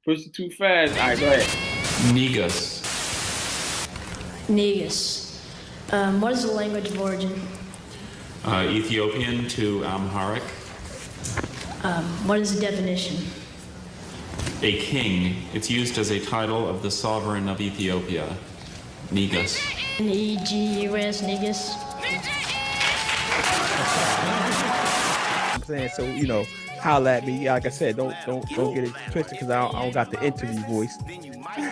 Push it too fast. All right, go ahead. Negus. Negus. What is the language of origin? Ethiopian to Amharic. What is the definition? A king. It's used as a title of the sovereign of Ethiopia. Negus. Negus, Negus. I'm saying, so holla at me. Like I said, don't get it twisted because I don't got the interview voice.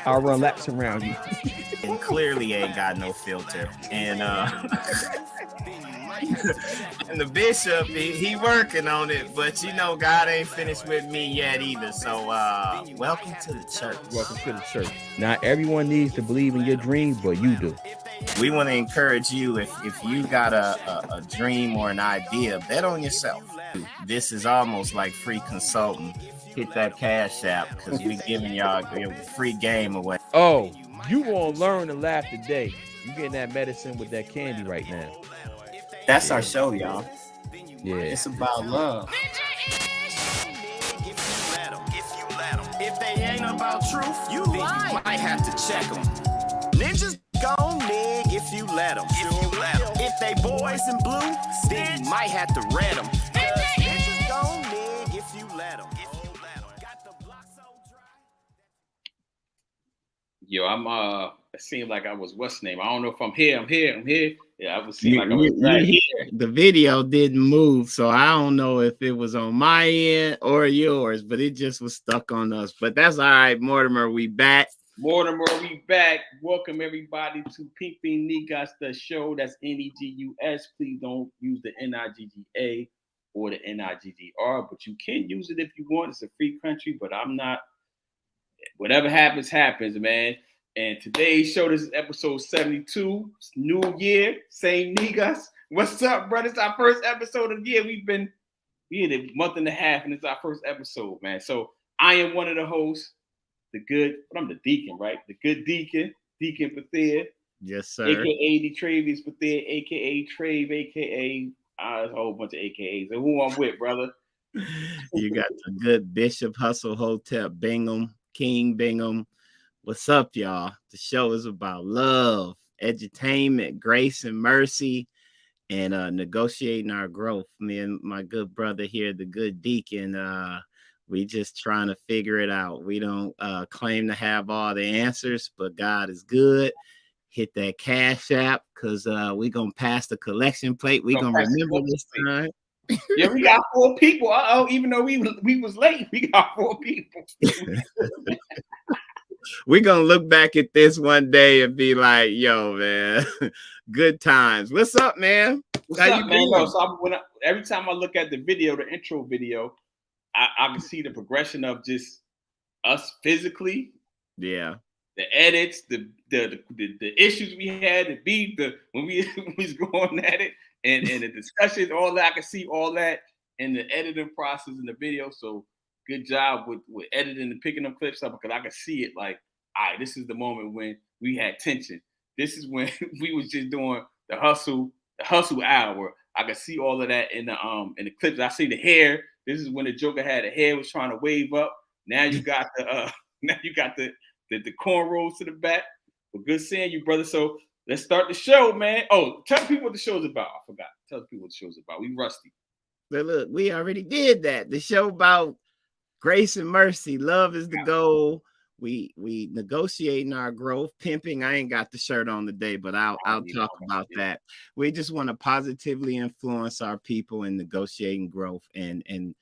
I'll run laps around you. And clearly ain't got no filter. And and the bishop, he working on it, but God ain't finished with me yet either. So welcome to the church. Welcome to the church. Not everyone needs to believe in your dreams, but you do. We want to encourage you, if you got a dream or an idea, bet on yourself. This is almost like free consulting. Hit that Cash App because we giving y'all a free game away. Oh, you gonna learn to laugh today. You getting that medicine with that candy right now. That's our show, y'all. Yeah. It's about love. If they ain't about truth, you might have to check them. Ninjas gon' nig if you let them. If they boys in blue, then you might have to red them. Ninjas gon' nig if you let them. Yo, it seemed like I was what's name? I don't know if I'm here. Yeah, I was seeing like I was right here. The video didn't move, so I don't know if it was on my end or yours, but it just was stuck on us. But that's all right, Mortimer. We back. Mortimer, we back. Welcome everybody to P.I.M.P.I.N.G, the show. That's Negus. Please don't use the Nigga or the Niggr, but you can use it if you want. It's a free country, but I'm not. Whatever happens, man. And today's show, this is episode 72. It's new year, same Negus. What's up, brother? It's our first episode of the year. We in a month and a half, and it's our first episode, man. So I am one of the hosts, I'm the deacon, right? The good deacon, Deacon Bethea. Yes, sir. AKA DeTravius Bethea, AKA Trave, AKA a whole bunch of AKAs. And who I'm with, brother? You got the good Bishop Hustle Hotel, Bingham, King Bingham. What's up, y'all? The show is about love, edutainment, grace and mercy, and negotiating our growth. Me and my good brother here, the good deacon, we just trying to figure it out. We don't claim to have all the answers, but God is good. Hit that Cash App because we going to pass the collection plate. We going to remember this time. Yeah, we got 4 people. Even though we was late, we got 4 people. We're going to look back at this one day and be like, yo, man, good times. What's up, man? What's up, man? No, so every time I look at the video, the intro video, I can see the progression of just us physically. Yeah. The edits, the issues we had, the beef, when we was going at it, and the discussions, all that. I can see all that in the editing process in the video. So good job with editing and picking them clips up because I can see it like, all right, this is the moment when we had tension. This is when we was just doing the hustle hour. I can see all of that in the clips. I see the hair. This is when the Joker had the hair was trying to wave up. Now you got the cornrows to the back. But good seeing you, brother. So let's start the show, man. Oh, tell people what the show's about. I forgot. Tell people what the show's about. We rusty. But look, we already did that. The show about grace and mercy. Love is the goal. We negotiating our growth. Pimping. I ain't got the shirt on today, but I'll talk about that. We just want to positively influence our people in negotiating growth. And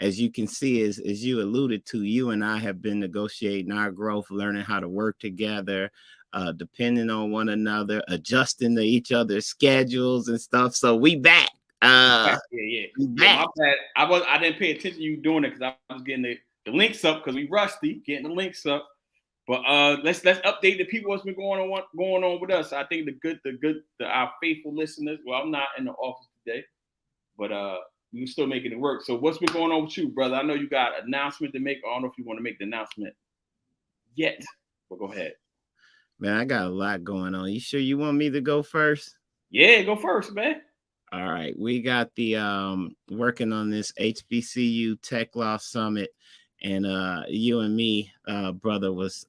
as you can see, as you alluded to, you and I have been negotiating our growth, learning how to work together, depending on one another, adjusting to each other's schedules and stuff. So we back. Yeah, my bad. I didn't pay attention to you doing it because I was getting the links up because we rusty, getting the links up. But let's update the people what's been going on with us. I think our faithful listeners. Well, I'm not in the office today, but we're still making it work. So what's been going on with you, brother? I know you got an announcement to make. I don't know if you want to make the announcement yet, but go ahead. Man, I got a lot going on. You sure you want me to go first? Yeah, go first, man. All right. We got the working on this HBCU Tech Law Summit. And you and me, brother, was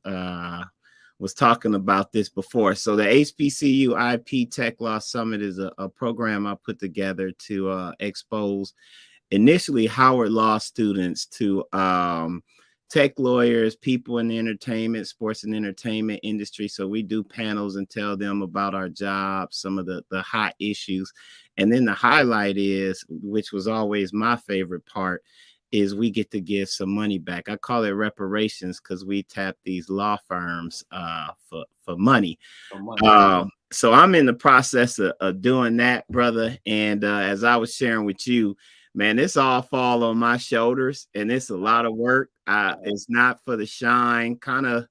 talking about this before. So the HBCU IP Tech Law Summit is a program I put together to expose initially Howard Law students to tech lawyers, people in the entertainment, sports and entertainment industry. So we do panels and tell them about our jobs, some of the hot issues. And then the highlight is, which was always my favorite part, is we get to give some money back. I call it reparations because we tap these law firms for money. So I'm in the process of doing that, brother. And as I was sharing with you, man, it's all fall on my shoulders, and it's a lot of work. It's not for the shine, kind of.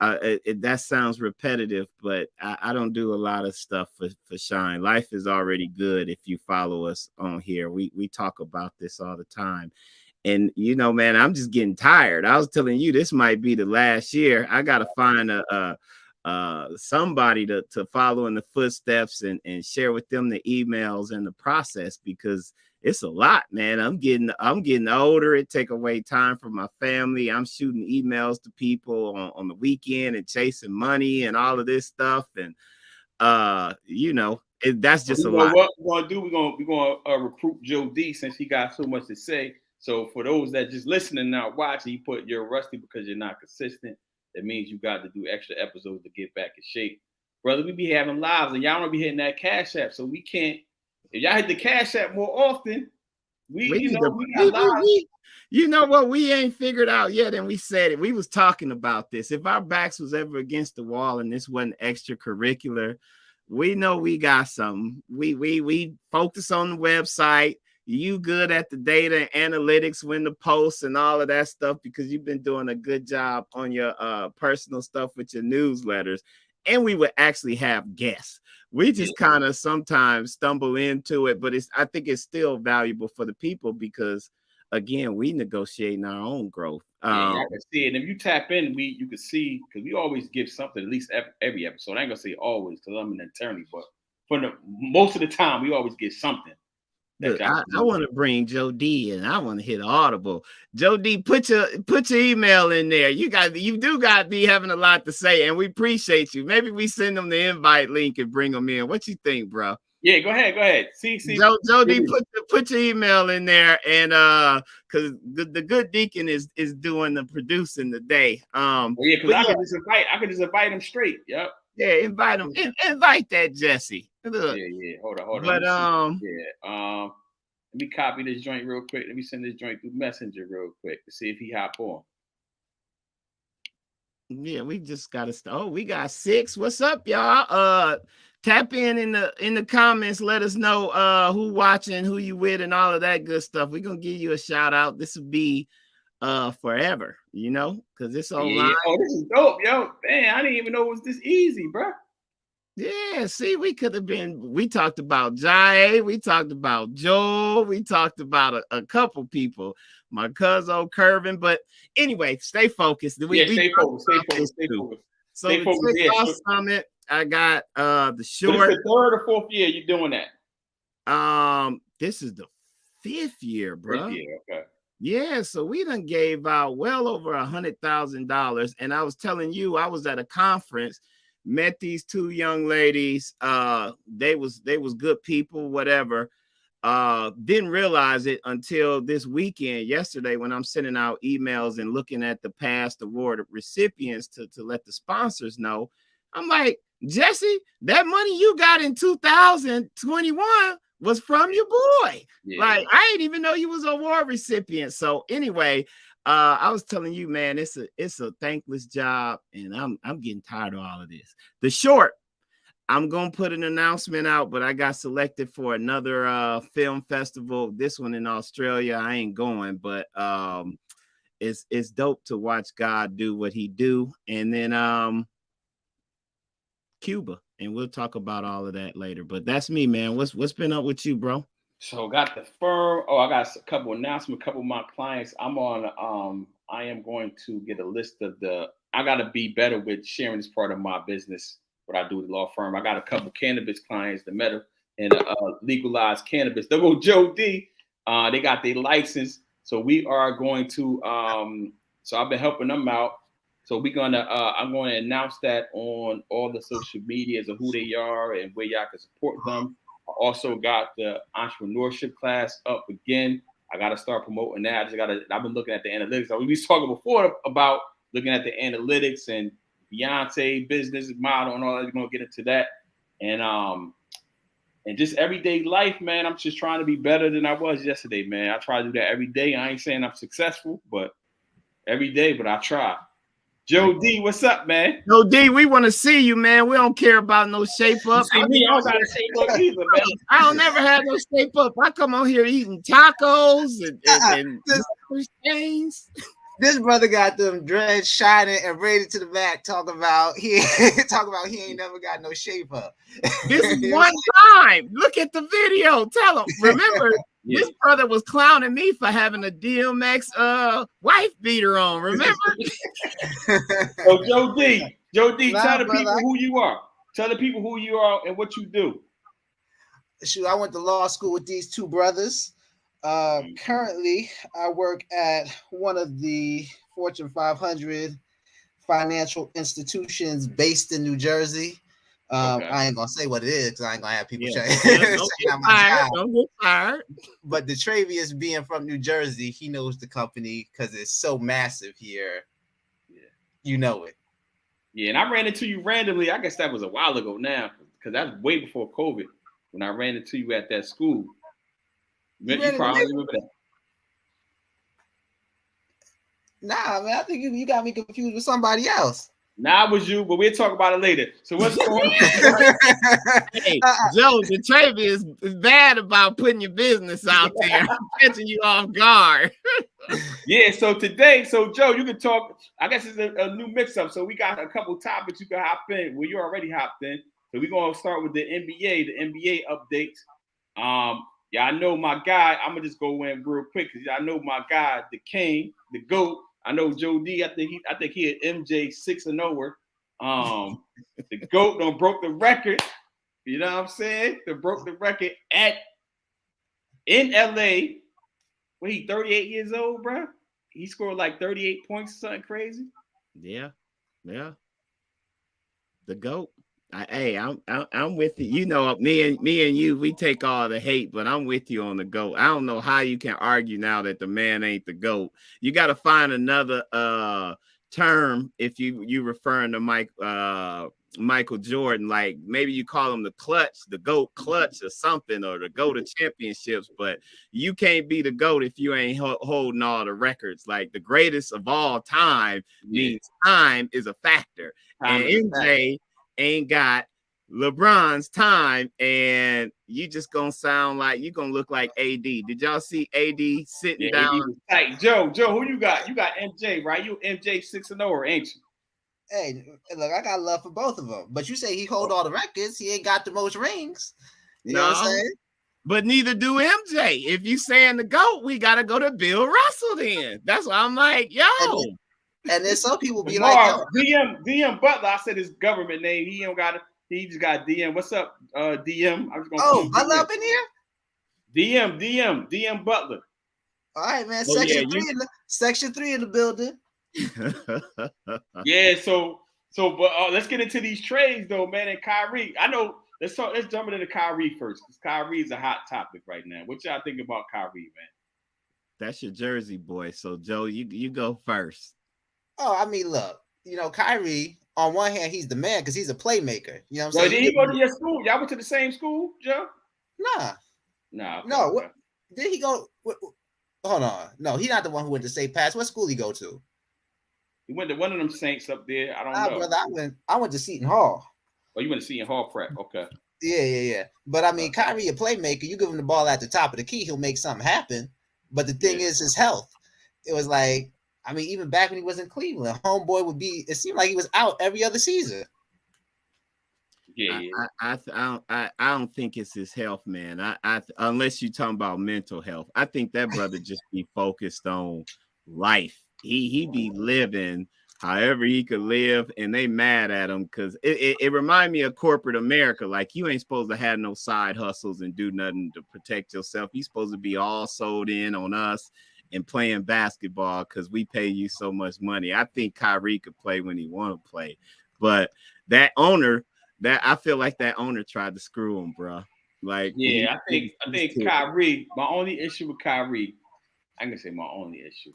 That sounds repetitive, but I don't do a lot of stuff for shine. Life is already good if you follow us on here. We talk about this all the time. And, you know, man, I'm just getting tired. I was telling you, this might be the last year. I got to find somebody to follow in the footsteps and share with them the emails and the process, because it's a lot, man. I'm getting older. It take away time from my family. I'm shooting emails to people on the weekend and chasing money and all of this stuff. And, you know, that's just a lot. What we're going to do, we're going to recruit Joe D, since he got so much to say. So for those that just listening, not watching, you put you're rusty because you're not consistent. That means you got to do extra episodes to get back in shape. Brother, we be having lives, and y'all want to be hitting that Cash App. So we can't, if y'all hit the Cash App more often, we got lives. You know what we ain't figured out yet, and we said it. We was talking about this. If our backs was ever against the wall and this wasn't extracurricular, we know we got something. We focus on the website. You good at the data and analytics, when the posts and all of that stuff, because you've been doing a good job on your personal stuff with your newsletters. And we would actually have guests. We just kind of sometimes stumble into it, but I think it's still valuable for the people because, again, we negotiating our own growth. I can see it. And if you tap in, you can see, because we always give something, at least every episode. I ain't gonna say always because I'm an attorney, but for most of the time, we always get something. Look, I want to bring Joe D and I want to hit Audible. Joe D, put your email in there. You do got to be having a lot to say, and we appreciate you. Maybe we send them the invite link and bring them in. What you think, bro? Yeah, go ahead. See, Joe D, put your email in there, and because the good deacon is doing the producing today. Because I could just invite him straight. Yep. Yeah, invite him. Invite that Jesse. Look. Yeah. Hold on. But let me copy this joint real quick. Let me send this joint through Messenger real quick to see if he hop on. Yeah, we just got to. Oh, we got 6. What's up, y'all? Tap in the comments. Let us know who watching, who you with, and all of that good stuff. We're gonna give you a shout out. This will be forever, you know, because it's online. Yeah. Oh, this is dope, yo. Man, I didn't even know it was this easy, bro. Yeah, see, we talked about Jai, we talked about Joel, we talked about a couple people, my cousin Curvin, but anyway, stay focused. Stay focused. So the Tech Summit, I got the short. This is the 3rd or 4th year you're doing that? This is the 5th year, bro. 5th year, okay. Yeah, so we done gave out well over $100,000, and I was telling you, I was at a conference. Met these 2 young ladies. They was good people, whatever. Didn't realize it until this weekend, yesterday, when I'm sending out emails and looking at the past award recipients to let the sponsors know. I'm like, Jesse, that money you got in 2021 was from your boy. Yeah. Like, I didn't even know you was an award recipient. So anyway, I was telling you, man, it's a thankless job, and I'm getting tired of all of this. The short, I'm gonna put an announcement out, but I got selected for another film festival. This one in Australia. I ain't going, but it's dope to watch God do what He do, and then Cuba, and we'll talk about all of that later. But that's me, man. What's been up with you, bro? So got the firm. Oh, I got a couple announcements. A couple of my clients. I'm on. I am going to get a list of I got to be better with sharing this part of my business. What I do with the law firm. I got a couple cannabis clients, the medical and legalized cannabis. They'll go Joe D. They got their license. So we are going to. So I've been helping them out. So we're gonna. I'm going to announce that on all the social medias of who they are and where y'all can support them. I also got the entrepreneurship class up again. I got to start promoting that. I've been looking at the analytics. We was talking before about looking at the analytics and Beyonce business model and all that. We're gonna get into that. And just everyday life, man. I'm just trying to be better than I was yesterday, man. I try to do that every day. I ain't saying I'm successful, but every day, but I try. Joe D, what's up, man? Joe D, we want to see you, man. We don't care about no shape up. See me, I don't got a shape up either, man. I don't never have no shape up. I come on here eating tacos and things. This brother got them dreads shining and ready to the back. Talk about he ain't never got no shape up. This is one time. Look at the video. Tell him. Remember, this brother was clowning me for having a DMX wife beater on. Remember? So Joe D, tell the people who you are. Tell the people who you are and what you do. Shoot, I went to law school with these two brothers. Currently, I work at one of the Fortune 500 financial institutions based in New Jersey. I ain't gonna say what it is because I ain't gonna have people Don't get fired. But DeTravius, being from New Jersey, he knows the company because it's so massive here. Yeah, you know it. Yeah, and I ran into you randomly. I guess that was a while ago now because that's way before COVID when I ran into you at that school. You probably remember that. Nah, man, I think you got me confused with somebody else. Nah, it was you, but we'll talk about it later. So what's going on? Hey, Joe, DeTravius is bad about putting your business out there, catching you off guard. Yeah, so today, Joe, you can talk. I guess it's a new mix-up. So we got a couple topics you can hop in. Well, you already hopped in. So we're gonna start with the NBA updates. Yeah, I know my guy. I'm gonna just go in real quick because I know my guy, the King, the GOAT. I know Joe D. I think he had MJ 6-0. The GOAT done broke the record. You know what I'm saying? They broke the record in LA. When he 38 years old, bro. He scored like 38 points, something crazy. Yeah. The GOAT. I'm with you. You know, me and you, we take all the hate, but I'm with you on the GOAT. I don't know how you can argue now that the man ain't the GOAT. You got to find another term if you referring to Michael Jordan, like maybe you call him the GOAT clutch or something, or the GOAT of championships, but you can't be the GOAT if you ain't holding all the records. Like the greatest of all time means time is a factor. And MJ ain't got LeBron's time, and you just gonna sound like you gonna look like AD. Did y'all see AD sitting down? Hey, Joe, who you got? You got MJ, right? You MJ 6-0, ain't you? Hey, look, I got love for both of them. But you say he hold all the records. He ain't got the most rings. You know what I'm saying? But neither do MJ. If you saying the GOAT, we gotta go to Bill Russell then. That's why I'm like, yo. And then some people be like, DM Butler. I said his government name. He don't got it. He just got DM. What's up, DM? I'm just gonna Butler up in here? DM Butler. All right, man. Section 3 in the building. Yeah, but let's get into these trades though, man. And Kyrie, I know. Let's jump into Kyrie first, because Kyrie is a hot topic right now. What y'all think about Kyrie, man? That's your Jersey boy. So Joe, you go first. Oh, I mean, look, Kyrie. On one hand, he's the man because he's a playmaker. You know what I'm saying? Did he go to your school? Y'all went to the same school, Joe? Nah. Okay, no. Okay. Did he go? Hold on. No, he's not the one who went to St. Pat's. What school he go to? He went to one of them Saints up there. I don't know. Brother, I went to Seton Hall. Oh, you went to Seton Hall prep. Okay. Yeah. But I mean, Kyrie, a playmaker, you give him the ball at the top of the key, he'll make something happen. But the thing is his health. It was like, I mean, even back when he was in Cleveland, homeboy it seemed like he was out every other season. Yeah. I don't think it's his health, man. I unless you're talking about mental health. I think that brother just be focused on life. He be living however he could live, and they mad at him because it remind me of corporate America. Like, you ain't supposed to have no side hustles and do nothing to protect yourself. You supposed to be all sold in on us, and playing basketball because we pay you so much money. I think Kyrie could play when he want to play, but that owner, I feel like that owner tried to screw him, bro. Like, yeah, I think Kyrie. My only issue with Kyrie, I'm gonna say my only issue.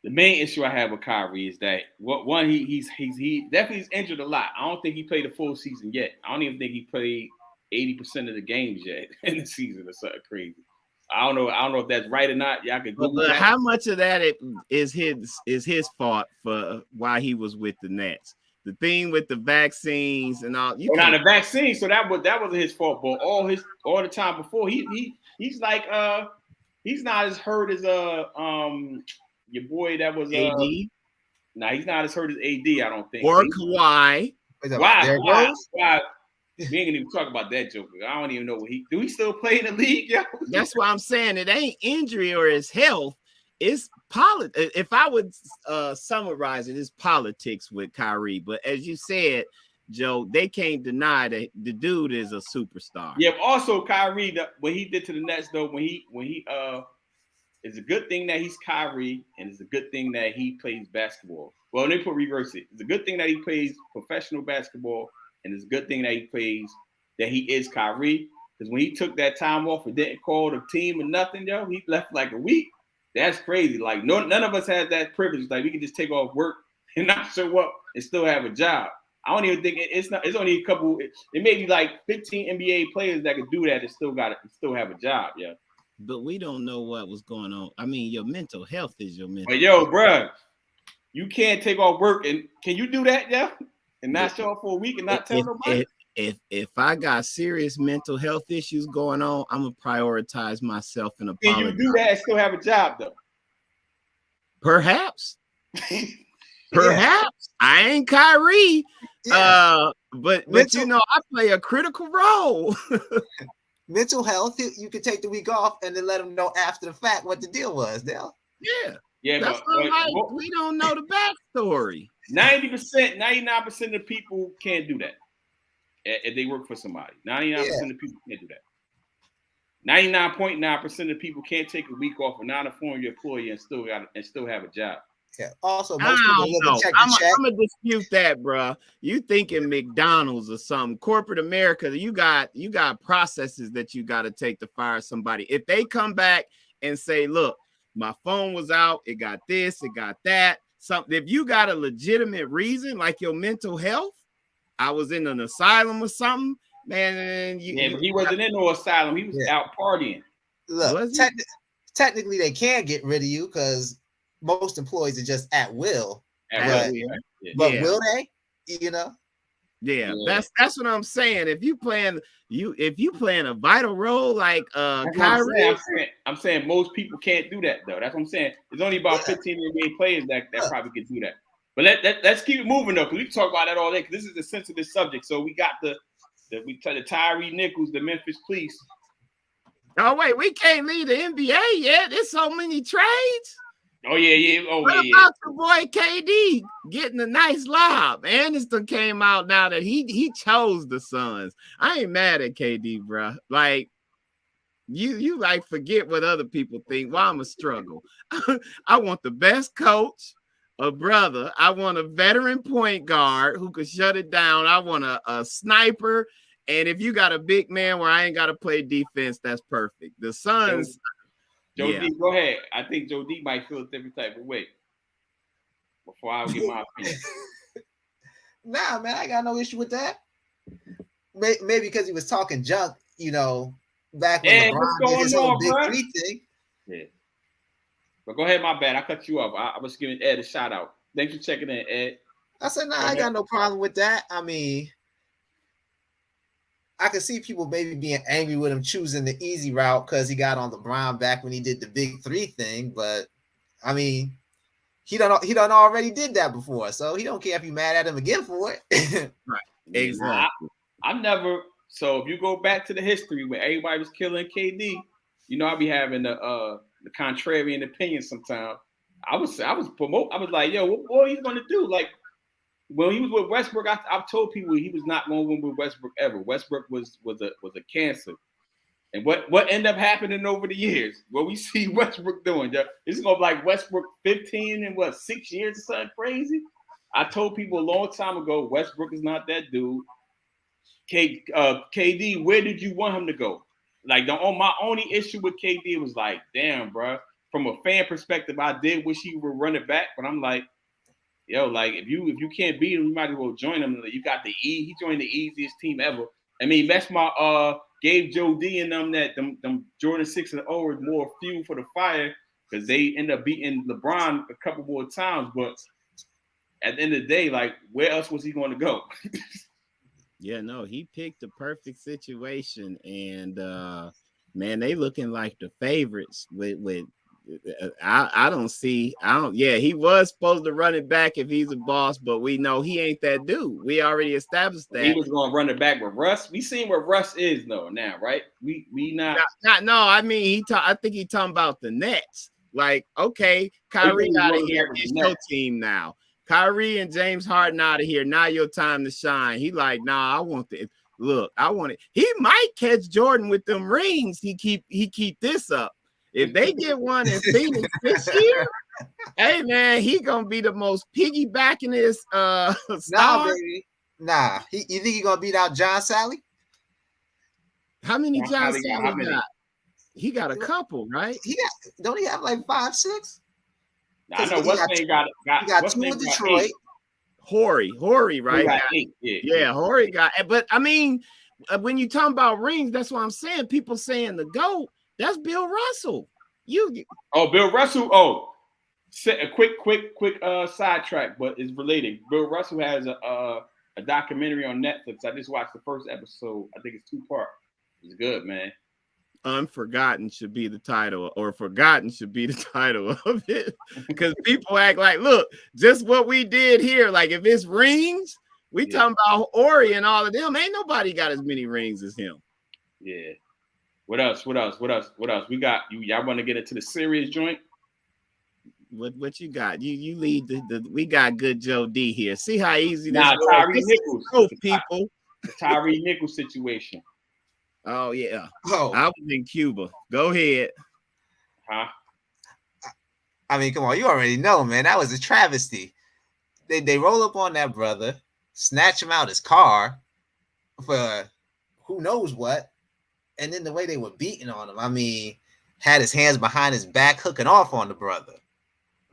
The main issue I have with Kyrie is that he definitely is injured a lot. I don't think he played a full season yet. I don't even think he played 80% of the games yet in the season or something crazy. I don't know if that's right or not. Y'all could Google that. How much of that is his fault for why he was with the Nets? The thing with the vaccines and all. Not the vaccine, so that wasn't his fault. But all the time before, he's like he's not as hurt as your boy that was AD. Nah, he's not as hurt as AD. I don't think. Or Kawhi. Why? We ain't gonna even talk about that joker. I don't even know do he still play in the league, yo? That's why I'm saying it ain't injury or his health. It's politics. If I would summarize it, it's politics with Kyrie. But as you said, Joe, they can't deny that the dude is a superstar. Yeah, but also Kyrie, what he did to the Nets, though, when he it's a good thing that he's Kyrie, and it's a good thing that he plays basketball. Well, let me reverse it. It's a good thing that he plays professional basketball. And it's a good thing that he is Kyrie. Because when he took that time off and didn't call the team or nothing, yo, he left like a week. That's crazy. Like none of us had that privilege. Like we can just take off work and not show up and still have a job. I don't even think it's only a couple. It may be like 15 NBA players that could do that and still have a job, yeah. But we don't know what was going on. I mean, your mental health is your mental. But yo, bro, you can't take off work and can you do that, yeah? And not show up for a week and not tell nobody. If I got serious mental health issues going on, I'm gonna prioritize myself and apologize. Can you do that and still have a job though? Perhaps. Perhaps. I ain't Kyrie. Yeah. But you know, I play a critical role. Mental health, you could take the week off and then let them know after the fact what the deal was, Dale. Yeah, that's but we don't know the backstory. 90%, 99% of the people can't do that. If they work for somebody. 99% of people can't do that. 99.9% of people can't take a week off a non-informed employee and still have a job. Yeah. Also, most people I'm gonna dispute that, bro. You thinking McDonald's or something? Corporate America, you got processes that you got to take to fire somebody. If they come back and say, "Look, my phone was out. It got this. It got that." Something. If you got a legitimate reason, like your mental health, I was in an asylum or something, man. But he wasn't in no asylum. He was out partying. Look, technically, they can get rid of you because most employees are just at will. But will they? You know? Yeah, that's what I'm saying. If you playing a vital role like Kyrie, I'm saying most people can't do that though. That's what I'm saying. There's only about 15 NBA players that probably can do that. But let's keep it moving though, because we can talk about that all day. Because this is a sensitive subject. So we got the Tyree Nichols, the Memphis Police. Oh wait, we can't leave the NBA yet. There's so many trades. Oh yeah. What about your boy KD getting a nice lob? Anderson came out now that he chose the Suns. I ain't mad at KD, bro. Like you like forget what other people think. Why I'm a struggle. I want the best coach, a brother. I want a veteran point guard who could shut it down. I want a sniper. And if you got a big man where I ain't got to play defense, that's perfect. The Suns. Joe D, go ahead. I think Joe D might feel a different type of way. Before I give my opinion. Nah, man, I got no issue with that. Maybe because he was talking junk, you know, back when LeBron did his whole big three thing. Yeah. But go ahead, my bad. I cut you off. I was giving Ed a shout out. Thanks for checking in, Ed. I said, I got no problem with that. I mean, I could see people maybe being angry with him choosing the easy route because he got on LeBron back when he did the big three thing. But I mean, he done already did that before, so he don't care if you mad at him again for it. Right. Exactly. I'm never. So if you go back to the history when everybody was killing KD, you know, I be having the contrarian opinion sometimes. I was like, yo, what are you gonna do? Like, when he was with Westbrook, I've told people he was not going to win with Westbrook ever. Westbrook was a cancer. And what ended up happening over the years? What we see Westbrook doing, yo, it's gonna be like Westbrook 15 and 6 years or something crazy. I told people a long time ago, Westbrook is not that dude. KD, where did you want him to go? Like my only issue with KD was like, damn, bro. From a fan perspective, I did wish he would run it back, but I'm like, yo, like if you can't beat him, you might as well join him. You got the E. He joined the easiest team ever. I mean, that's my gave Joe D and them that them Jordan 6 and 0 is more fuel for the fire because they end up beating LeBron a couple more times. But at the end of the day, like where else was he going to go? Yeah, no, he picked the perfect situation, and man, they looking like the favorites with. Yeah, he was supposed to run it back if he's a boss, but we know he ain't that dude. We already established that. He was going to run it back with Russ. We seen where Russ is though now, right? We not no. I mean, I think he talking about the Nets. Like, okay, Kyrie out of here. It's your team now. Kyrie and James Harden out of here. Now your time to shine. He like, nah, I want it. Look, I want it. He might catch Jordan with them rings. He keep this up. If they get one in Phoenix this year, hey man, he gonna be the most piggybacking his star. Nah, baby. Nah. You think he gonna beat out John Sally? How many John Sally got? He got a couple, right? Don't he have like 5, 6? I know what's name got he got 2 in Detroit. Horry, right? Got 8. Yeah, Horry got. But I mean, when you talk about rings, that's what I'm saying. People saying the GOAT. That's Bill Russell. Bill Russell. Oh, a quick sidetrack, but it's related. Bill Russell has a documentary on Netflix. I just watched the first episode. I think it's 2-part. It's good, man. Unforgotten should be the title, or Forgotten should be the title of it, because people act like, look, just what we did here. Like if it's rings, we talking about Ori and all of them. Ain't nobody got as many rings as him. Yeah. What else? We got you. Y'all want to get into the serious joint? What you got? You lead the we got good Joe D here. See how easy this is. Tyree Nichols, people. The Tyree Nichols situation. Oh yeah. Oh, I was in Cuba. Go ahead. Huh? I mean, come on, you already know, man. That was a travesty. They roll up on that brother, snatch him out his car for who knows what. And then the way they were beating on him, I mean, had his hands behind his back, hooking off on the brother.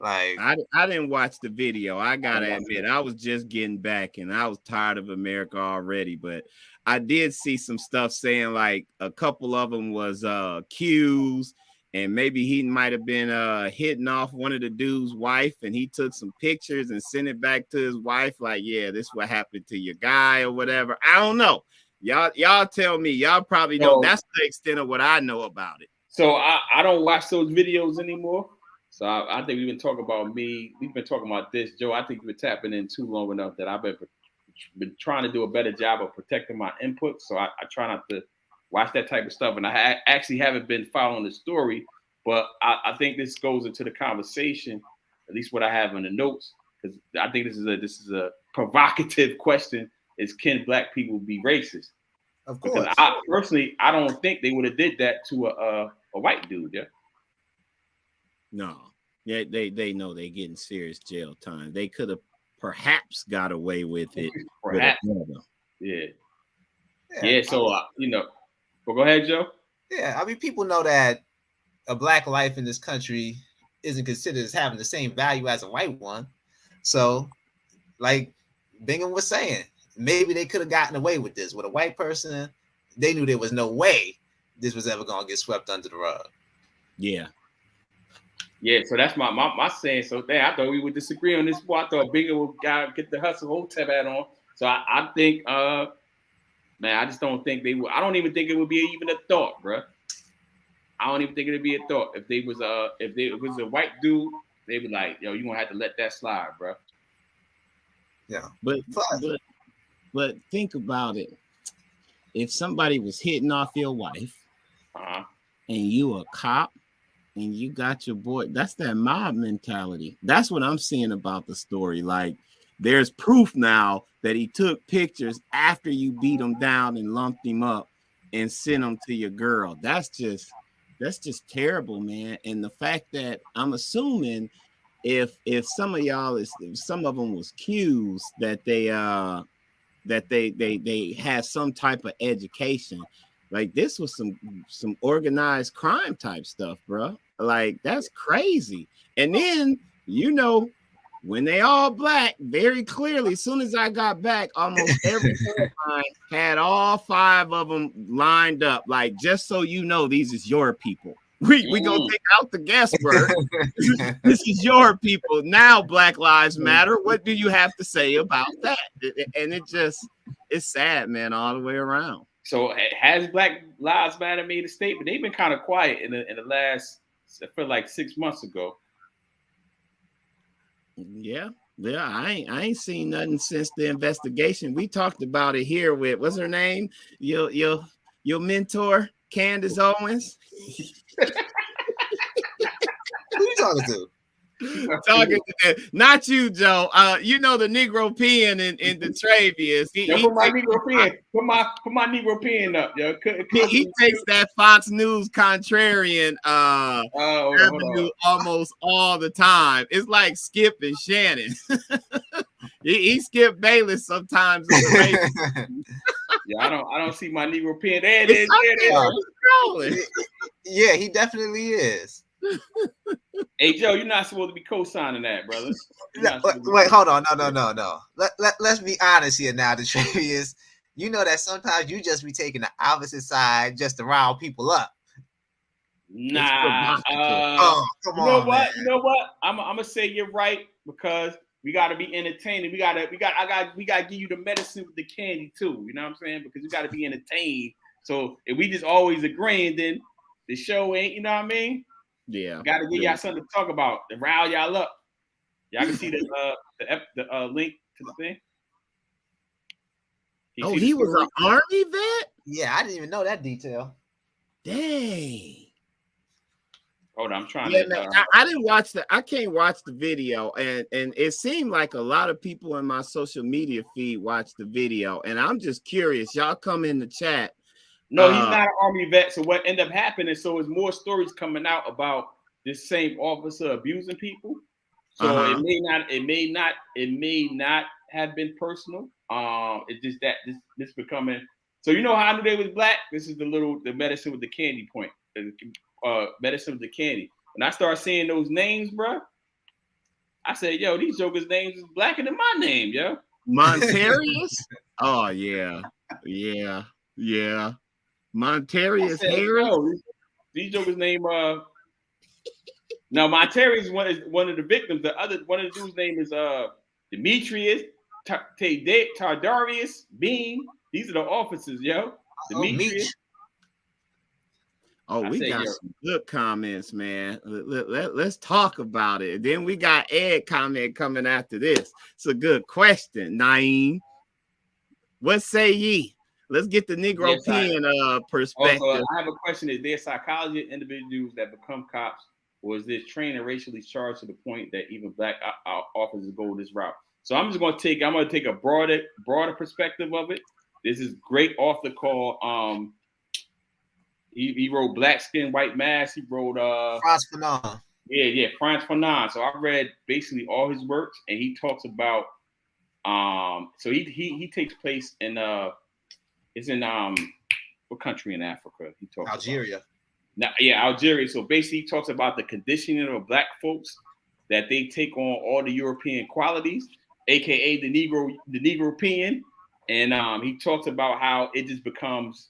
Like I didn't watch the video. I gotta admit, I was just getting back, and I was tired of America already. But I did see some stuff saying like a couple of them was cues, and maybe he might have been hitting off one of the dude's wife, and he took some pictures and sent it back to his wife. Like, yeah, this is what happened to your guy or whatever. I don't know. Y'all tell me. Y'all probably know. That's the extent of what I know about it. So I don't watch those videos anymore. So I think we've been talking about me. We've been talking about this, Joe. I think you've been tapping in too long enough that I've been trying to do a better job of protecting my input. So I try not to watch that type of stuff. And I actually haven't been following the story, but I think this goes into the conversation, at least what I have in the notes, because I think this is a provocative question. Is can black people be racist? Of course. Because I don't think they would have did that to a white dude. Yeah. No. Yeah, they know they getting serious jail time. They could have perhaps got away with it. Perhaps. Yeah. So well, go ahead, Joe. Yeah, I mean, people know that a black life in this country isn't considered as having the same value as a white one. So, like Bingham was saying, maybe they could have gotten away with this. With a white person, they knew there was no way this was ever going to get swept under the rug. Yeah. Yeah, so that's my saying. So, I thought we would disagree on this. I thought Bingham would get the Hustle Hotep hat on. So, I think, I just don't think they would. I don't even think it would be even a thought, bro. I don't even think it'd be a thought. If it was a white dude, they'd be like, yo, you're going to have to let that slide, bro. Yeah. But think about it. If somebody was hitting off your wife and you a cop and you got your boy, that's that mob mentality. That's what I'm seeing about the story. Like, there's proof now that he took pictures after you beat him down and lumped him up. and send them to your girl. That's just terrible, man. And the fact that I'm assuming if some of y'all if some of them was cues that they had some type of education. Like this was some organized crime type stuff, bro. Like that's crazy. And then when they all black, very clearly, as soon as I got back, almost every headline had all 5 of them lined up. Like, just so you know, these is your people. We gonna take out the guesswork. This is your people. Now Black Lives Matter. What do you have to say about that? And it's sad, man, all the way around. So has Black Lives Matter made a statement? They've been kind of quiet in the last, I feel like 6 months ago. Yeah, I ain't seen nothing since the investigation. We talked about it here with what's her name? Your mentor, Candace Owens. Who you talking to? Talking to not you, Joe. You know the Negro P.I.N.G in DeTravius. Put my Negro P.I.N.G. Put my Negro P.I.N.G. up, yo. He takes that Fox News contrarian revenue almost all the time. It's like Skip and Shannon. he Skip Bayless sometimes. Yeah, I don't see my Negro P.I.N.G. There it is. Yeah, he definitely is. Hey Joe, you're not supposed to be co-signing that, brother. Wait, hold on. No. Let's be honest here now, DeTravius. You know that sometimes you just be taking the opposite side just to round people up. Nah. Come on, what? You know what? I'm gonna say you're right because we gotta be entertaining. We gotta give you the medicine with the candy too. You know what I'm saying? Because you gotta be entertained. So if we just always agreeing, then the show ain't. You know what I mean? Yeah, got to give y'all something to talk about to rile y'all up. Y'all can see the link to the thing. He was an Army vet? Yeah, I didn't even know that detail. Dang. Hold on, I'm trying to. Man, I didn't watch I can't watch the video, and it seemed like a lot of people in my social media feed watched the video, and I'm just curious. Y'all come in the chat. No, he's not an Army vet. So what ended up happening? So is more stories coming out about this same officer abusing people. So it may not have been personal. It's just that this becoming. So you know how I knew they was black? This is the medicine with the candy point. Medicine with the candy. When I started seeing those names, bro, I said, "Yo, these jokers' names is blacker than my name, yo." Montarius? Oh yeah. Montarius Harris. Yo, these jokers' name. Now Montarius is one of the victims. One of the dudes' name is Demetrius, Tardarius, Bean. These are the officers, yo. Demetrius. We got some good comments, man. Let's talk about it. Then we got Ed comment coming after this. It's a good question, Naeem. What say ye? Let's get the Negro P.I.N.G. perspective. Also, I have a question. Is there psychology of individuals that become cops, or is this trained and racially charged to the point that even black officers go this route? So I'm going to take a broader perspective of it. There's this great author called he wrote Black Skin, White Mask. He wrote Frantz Fanon. Yeah, Frantz Fanon. So I read basically all his works, and he talks about so he takes place in it's in what country in Africa? He talks Algeria. Algeria. So basically, he talks about the conditioning of black folks that they take on all the European qualities, aka the Negro P.I.N.G. And he talks about how it just becomes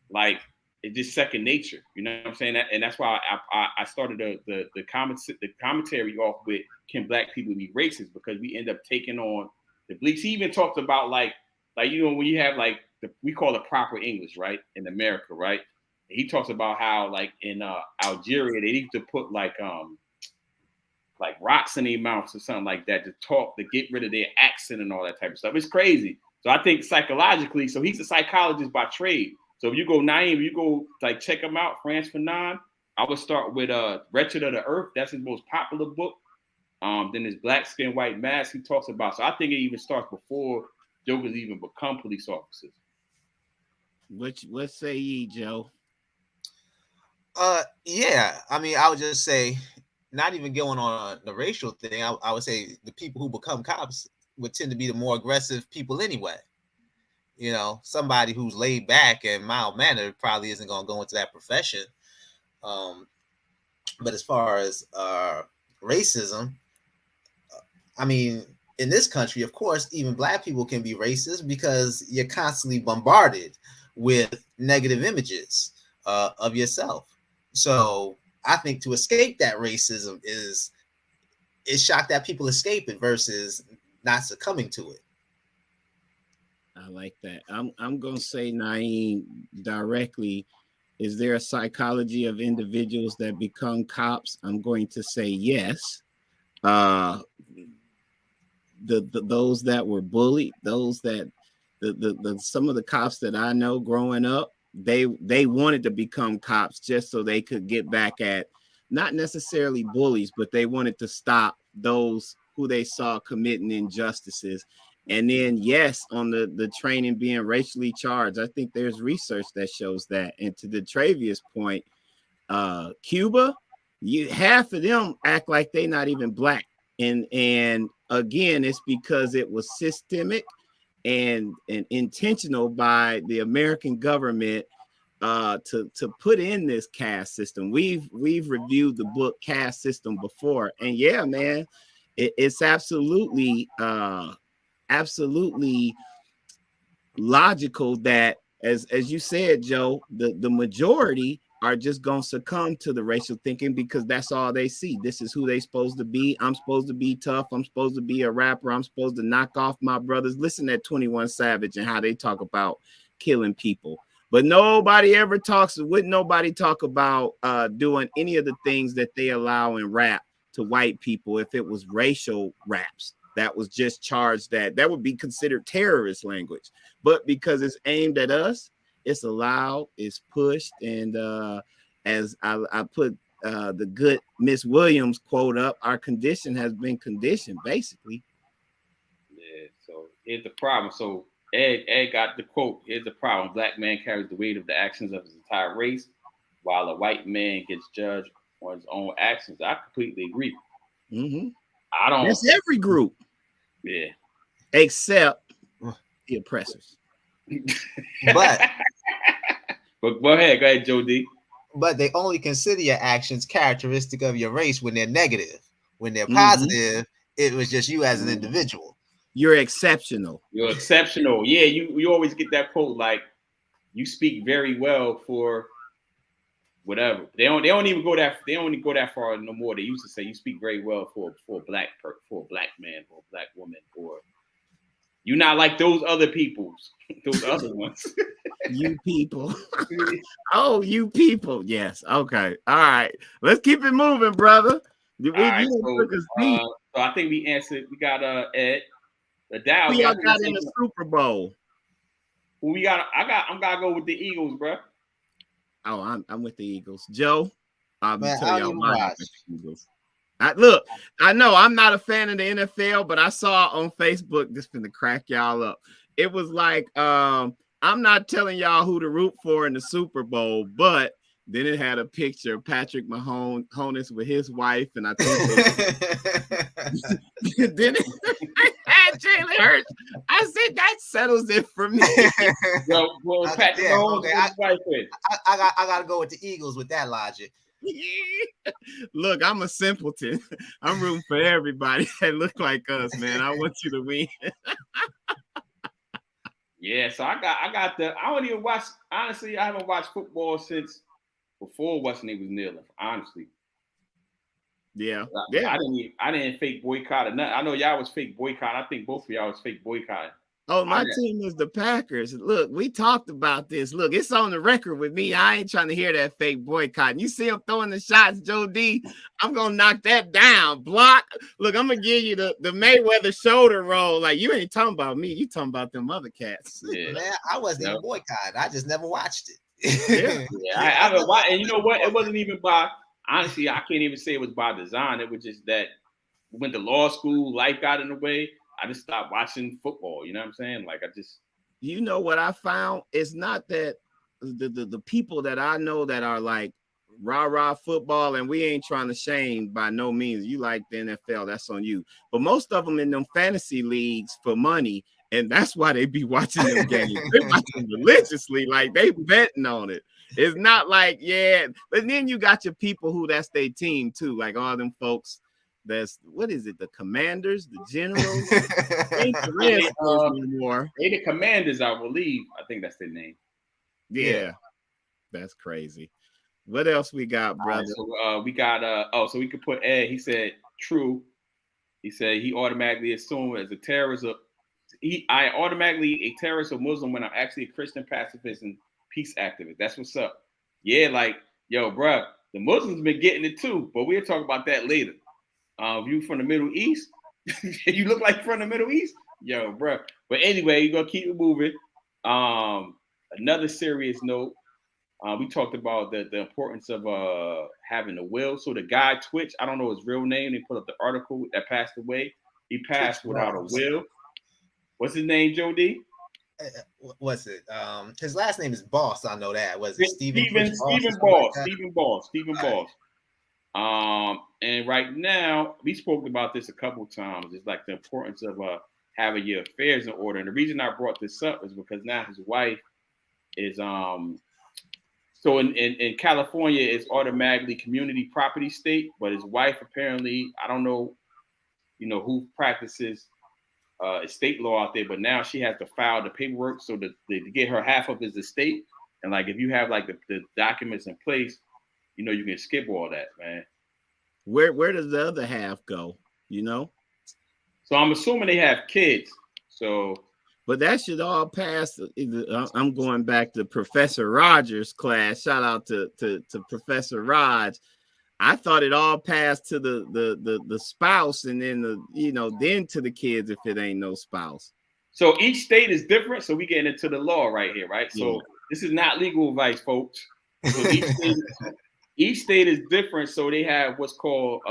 like it's just second nature. You know what I'm saying? And that's why I started the commentary off with can black people be racist, because we end up taking on the beliefs. He even talked about like you know when you have like we call it proper English, right, in America, right? And he talks about how like in Algeria they used to put like rocks in their mouths or something like that to get rid of their accent and all that type of stuff. It's crazy. So I think psychologically, so he's a psychologist by trade. So if you go Naeem, like check him out, Frantz Fanon. I would start with Wretched of the Earth. That's his most popular book. Then his Black Skin, White Mask he talks about. So I think it even starts before jokers even become police officers. What say ye, Joe? Yeah. I mean, I would just say, not even going on the racial thing. I would say the people who become cops would tend to be the more aggressive people anyway. You know, somebody who's laid back and mild mannered probably isn't going to go into that profession. But as far as racism, I mean, in this country, of course, even black people can be racist because you're constantly bombarded with negative images of yourself. So I think to escape that racism is shocked that people escape it versus not succumbing to it. I like that. I'm gonna say, Naeem, directly. Is there a psychology of individuals that become cops? I'm going to say yes. Those that were bullied, those that the some of the cops that I know growing up, they wanted to become cops just so they could get back at not necessarily bullies, but they wanted to stop those who they saw committing injustices. And then, yes, on the training being racially charged, I think there's research that shows that. And to DeTravius' point, Cuba, half of them act like they're not even black. And again, it's because it was systemic and intentional by the American government to put in this caste system. We've reviewed the book Caste System before, and yeah, man, it's absolutely logical that, as you said, Joe, the majority are just gonna succumb to the racial thinking because that's all they see. This is who they supposed to be. I'm supposed to be tough. I'm supposed to be a rapper. I'm supposed to knock off my brothers. Listen to 21 Savage and how they talk about killing people. But nobody ever talks, wouldn't nobody talk about doing any of the things that they allow in rap to white people if it was racial raps that was just charged that would be considered terrorist language. But because it's aimed at us, it's allowed, it's pushed, and as I put the good Miss Williams quote up, our condition has been conditioned, basically. Yeah, so here's the problem. So Ed got the quote. Here's the problem. Black man carries the weight of the actions of his entire race, while a white man gets judged on his own actions. I completely agree. Mm-hmm. I don't. It's every group. Yeah. Except the oppressors. But go ahead, Joe D. But they only consider your actions characteristic of your race when they're negative. When they're positive, it was just you as an individual. You're exceptional. You're exceptional. Yeah, you always get that quote like, you speak very well for whatever. They don't even go that far no more. They used to say you speak very well for a black man, for a black woman, or you're not like those other peoples, those other ones. You people. Oh, you people. Yes. Okay. All right. Let's keep it moving, brother. So I think we answered. We got Ed. The Dow. Who y'all got in the Super Bowl? Who we got? I'm gonna go with the Eagles, bro. Oh, I'm with the Eagles. Joe, I'll tell y'all why. Look, I know I'm not a fan of the NFL, but I saw on Facebook, just finna crack y'all up. It was like, I'm not telling y'all who to root for in the Super Bowl, but then it had a picture of Patrick Mahomes with his wife, and I think then it had Jalen Hurts. I said that settles it for me. Well, Patrick Mahomes with his wife. I gotta go with the Eagles with that logic. Look, I'm a simpleton. I'm rooting for everybody that look like us, man. I want you to win. Yeah, so I don't even watch. Honestly, I haven't watched football since before what's name was kneeling. Honestly. Yeah. I didn't fake boycott or nothing. I know y'all was fake boycott. I think both of y'all was fake boycott. Oh, my team is the Packers. Look, we talked about this. Look, it's on the record with me. I ain't trying to hear that fake boycott. You see him throwing the shots, Joe D. I'm gonna knock that down. Block. Look, I'm gonna give you the Mayweather shoulder roll. Like, you ain't talking about me. You talking about them other cats. Yeah. Man, I wasn't even boycotted. I just never watched it. I haven't watched. And you know what? It wasn't even by. Honestly, I can't even say it was by design. It was just that we went to law school. Life got in the way. I just stopped watching football. You know what I'm saying? Like, you know what I found? It's not that the people that I know that are like rah football, and we ain't trying to shame by no means. You like the NFL, that's on you. But most of them in them fantasy leagues for money, and that's why they be watching them games. They watch them religiously, like they betting on it. It's not like, yeah, but then you got your people who that's their team too, like all them folks. That's what is it? The Commanders, the Generals. Ain't the Redskins anymore. They the Commanders, I believe. I think that's their name. Yeah, that's crazy. What else we got, brother? So we got so we could put Ed. He said true. He said he automatically assumed as a terrorist. I automatically a terrorist or Muslim when I'm actually a Christian pacifist and peace activist. That's what's up. Yeah, like yo, bro, the Muslims been getting it too, but we'll talk about that later. You from the Middle East? You look like from the Middle East, yo, bro. But anyway, you're gonna keep it moving. Another serious note. We talked about the importance of having a will. So the guy Twitch, I don't know his real name. They put up the article that passed away. He passed without a will. What's his name, Joe D? What's it? His last name is Boss. I know that. Was it Stephen Boss. And right now, we spoke about this a couple times. It's like the importance of having your affairs in order. And the reason I brought this up is because now his wife is so in California, it's automatically community property state, but his wife apparently, I don't know, who practices estate law out there, but now she has to file the paperwork so that to get her half of his estate. And like if you have like the documents in place, you can skip all that, man. Where does the other half go? So I'm assuming they have kids. So, but that should all pass. I'm going back to Professor Rogers' class. Shout out to Professor Raj. I thought it all passed to the spouse, and then then to the kids if it ain't no spouse. So each state is different. So we getting into the law right here, right? Yeah. So this is not legal advice, folks. So each state is different. So they have what's called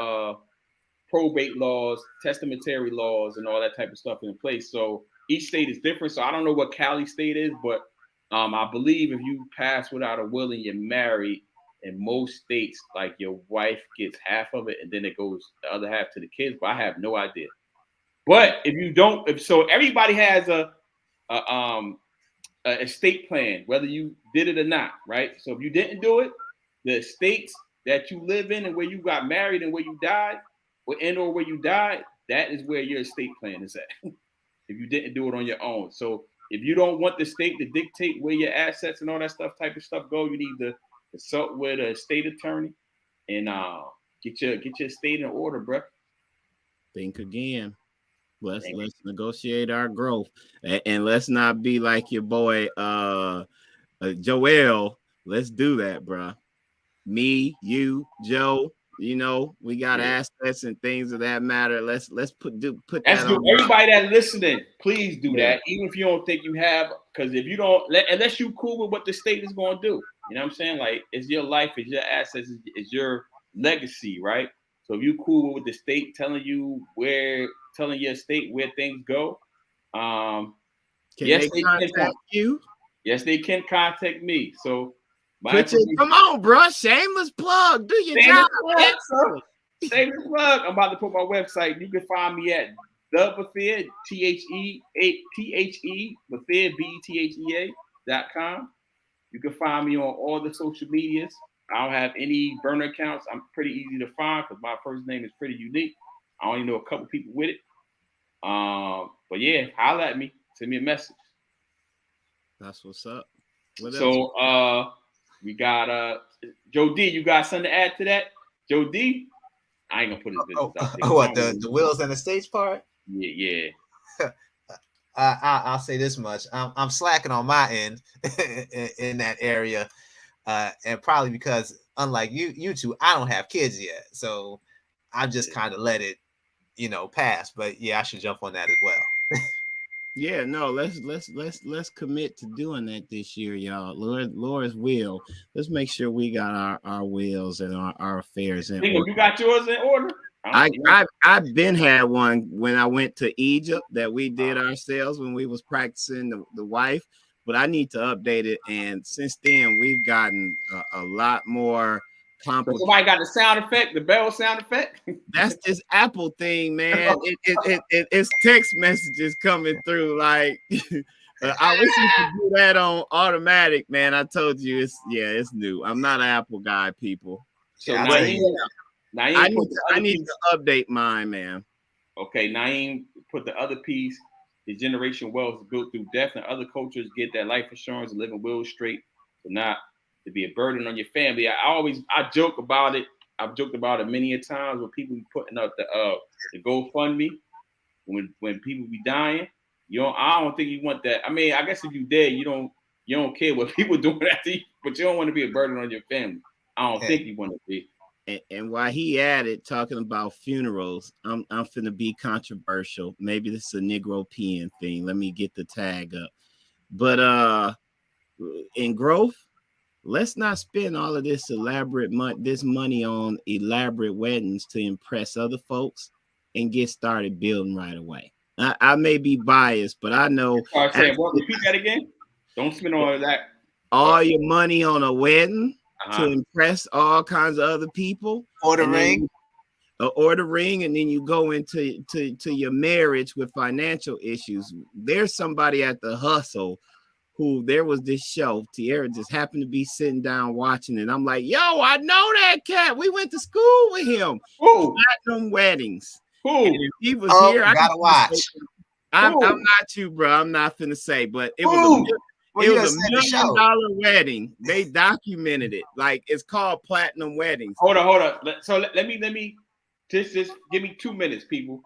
probate laws, testamentary laws, and all that type of stuff in place. So each state is different. So I don't know what Cali state is, but I believe if you pass without a will and you're married, in most states, like your wife gets half of it, and then it goes the other half to the kids. But I have no idea. But if you don't, so everybody has a estate plan, whether you did it or not, right? So if you didn't do it, the states that you live in and where you got married and where you died, or where you died, that is where your estate plan is at. If you didn't do it on your own. So if you don't want the state to dictate where your assets and all that type of stuff go, you need to consult with a state attorney and get your estate in order, bro. Think again. Let's negotiate our growth, and let's not be like your boy Joel. Let's do that, bro. Me, you, Joe. We got assets and things of that matter. Let's put that on. Everybody that's listening, please do that. Even if you don't think you have, because if you don't, unless you cool with what the state is going to do, you know what I'm saying? Like it's your life, it's your assets, it's your legacy, right? So if you cool with the state telling your state where things go, yes, they can contact you. Yes, they can contact me. So. Come on, bro. Shameless plug. Do your job. Shameless plug. I'm about to put my website. You can find me at the Bethea, Bethea, Bethea.com. You can find me on all the social medias. I don't have any burner accounts. I'm pretty easy to find because my first name is pretty unique. I only know a couple people with it. But yeah, holler at me. Send me a message. That's what's up. We got Joe D. You got something to add to that? Joe D. I ain't gonna put his business out there. What the wills and the estates part? Yeah. I'll say this much: I'm slacking on my end in that area, and probably because unlike you two, I don't have kids yet, so I just kind of let it, pass. But yeah, I should jump on that as well. Yeah, no, let's commit to doing that this year, y'all. Lord's will. Let's make sure we got our wills and our affairs in order. You got yours in order? I've been had one when I went to Egypt that we did ourselves when we was practicing the wife, but I need to update it. And since then, we've gotten a lot more complicated. So somebody got the sound effect, the bell sound effect. That's this Apple thing, man. It's text messages coming through. Like I wish you could do that on automatic, man. I told you it's new. I'm not an Apple guy, people. So I need to update mine, man. Okay, Naeem put the other piece. The generation wealth is built through death, and other cultures get that life insurance and living will straight, so not to be a burden on your family. I joke about it. I've joked about it many a times when people be putting up the GoFundMe when people be dying. I don't think you want that. I mean, I guess if you dead, you don't care what people doing after you, but you don't want to be a burden on your family. I don't think you want to be. And while he added talking about funerals, I'm finna be controversial. Maybe this is a Negro P.I.N.G thing. Let me get the tag up. But in growth, let's not spend all of this money on elaborate weddings to impress other folks and get started building right away. I may be biased, but I know. Repeat that again. Don't spend all of that. All your money on a wedding to impress all kinds of other people. Or the ring. And then you go into your marriage with financial issues. There's somebody at the Hustle who there was this show. Tierra just happened to be sitting down watching it. I'm like, yo, I know that cat. We went to school with him. Platinum Weddings. If he was here, I gotta watch. I'm not you, bro. I'm not finna say, but it was a $1 million wedding. They documented it. Like, it's called Platinum Weddings. Hold on. So let me just give me 2 minutes, people.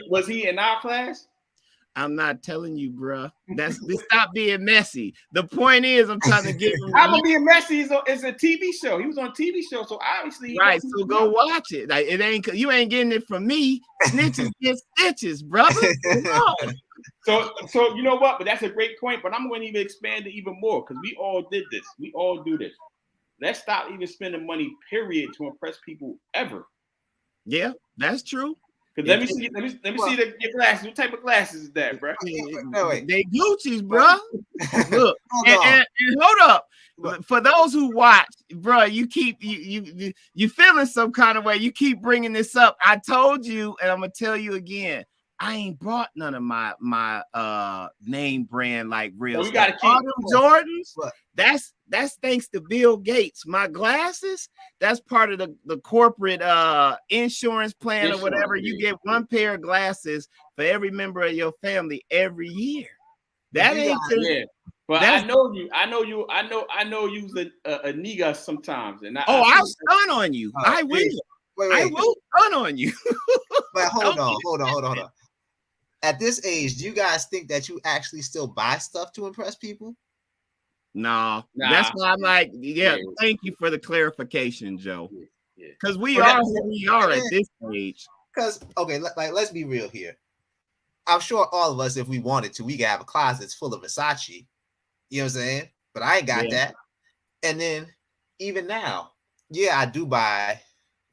Was he in our class? I'm not telling you, bro. Stop being messy. The point is, I'm trying to get him. I'm gonna be messy. It's a TV show. He was on a TV show, so obviously, right. So go watch it. Like, you ain't getting it from me. Snitches get stitches, brother. So you know what? But that's a great point. But I'm going to even expand it even more because we all did this. We all do this. Let's stop even spending money, period, to impress people ever. Yeah, that's true. Let me see your glasses. What type of glasses is that, bro? They Gucci's, bro. Look, and hold up. For those who watch, bro, you keep you feeling some kind of way. You keep bringing this up. I told you, and I'm gonna tell you again. I ain't brought none of my name brand like real. So we gotta keep all them Jordans. That's thanks to Bill Gates. My glasses, that's part of the corporate insurance plan or whatever. You get one pair of glasses for every member of your family every year. That ain't yeah. But I know you's a Negus sometimes, and I'll stun on you. I will. Wait. I will stun on you. But hold on. At this age, do you guys think that you actually still buy stuff to impress people? No. That's why I'm like, thank you for the clarification, Joe. Because we are who we are at this age. Because, okay, let's be real here. I'm sure all of us, if we wanted to, we could have a closet that's full of Versace. You know what I'm saying? But I ain't got that. And then, even now, I do buy,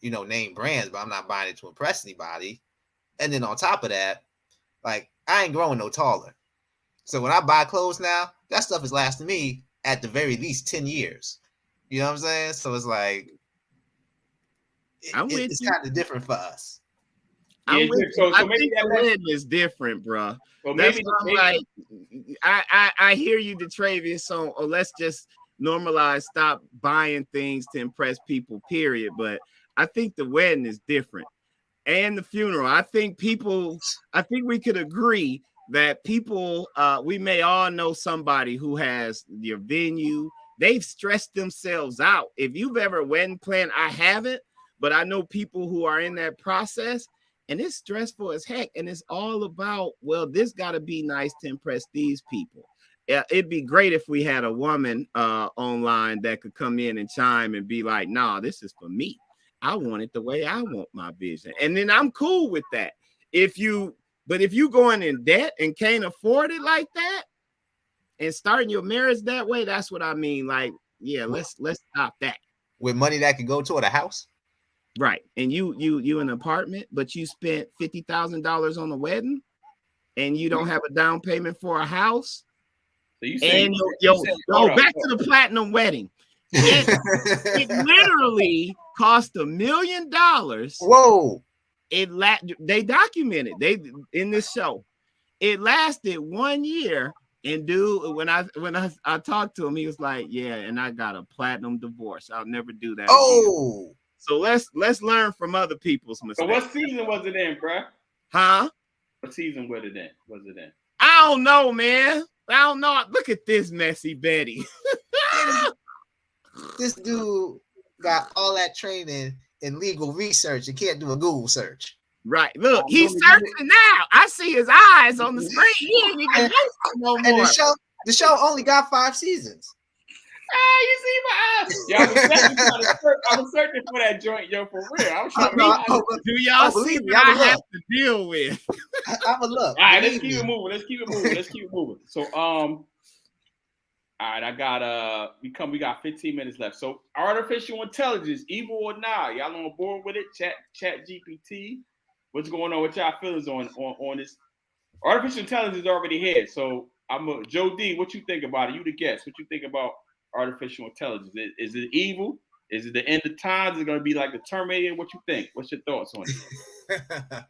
name brands, but I'm not buying it to impress anybody. And then on top of that, like, I ain't growing no taller. So when I buy clothes now, that stuff is lasting me at the very least 10 years. You know what I'm saying? So it's like, it's kind of different for us. I think the lid is different, bro. So that's why I hear you, DeTravius. So let's just normalize, stop buying things to impress people, period. But I think the wedding is different. And the funeral. I think we could agree that people, we may all know somebody who has your venue. They've stressed themselves out. If you've ever wedding planned, I haven't, but I know people who are in that process, and it's stressful as heck. And it's all about, well, this got to be nice to impress these people. It'd be great if we had a woman online that could come in and chime and be like, nah, this is for me. I want it the way I want my vision. And then I'm cool with that. But if you going in debt and can't afford it like that and starting your marriage that way, that's what I mean. Like, let's stop that. With money that can go toward a house? Right. And you in an apartment, but you spent $50,000 on a wedding and you don't have a down payment for a house. So you say, and back to the platinum wedding. It literally cost $1 million. Whoa. They documented in this show. It lasted 1 year. And dude, when I talked to him, he was like, "Yeah, and I got a platinum divorce. I'll never do that." Oh. Again. So let's learn from other people's mistakes. So what season was it in, bro? Huh? What season was it in? I don't know, man. I don't know. Look at this messy Betty. This dude got all that training in legal research and can't do a Google search. Right. Look, he's searching now. I see his eyes on the screen. He ain't even listen no more. And the show only got 5 seasons. You see my eyes? Yeah, I was searching for that joint, yo, for real. I was trying to do y'all see what I have to deal with? I'm a look. All right, let's keep it moving. So, all right, I got we got 15 minutes left. So, artificial intelligence, evil or not? Y'all on board with it? Chat GPT. What's going on with y'all feelings on this? Artificial intelligence is already here. So, Joe D. What you think about it? You the guest. What you think about artificial intelligence? Is it evil? Is it the end of times? Is it going to be like the Terminator? What you think? What's your thoughts on it?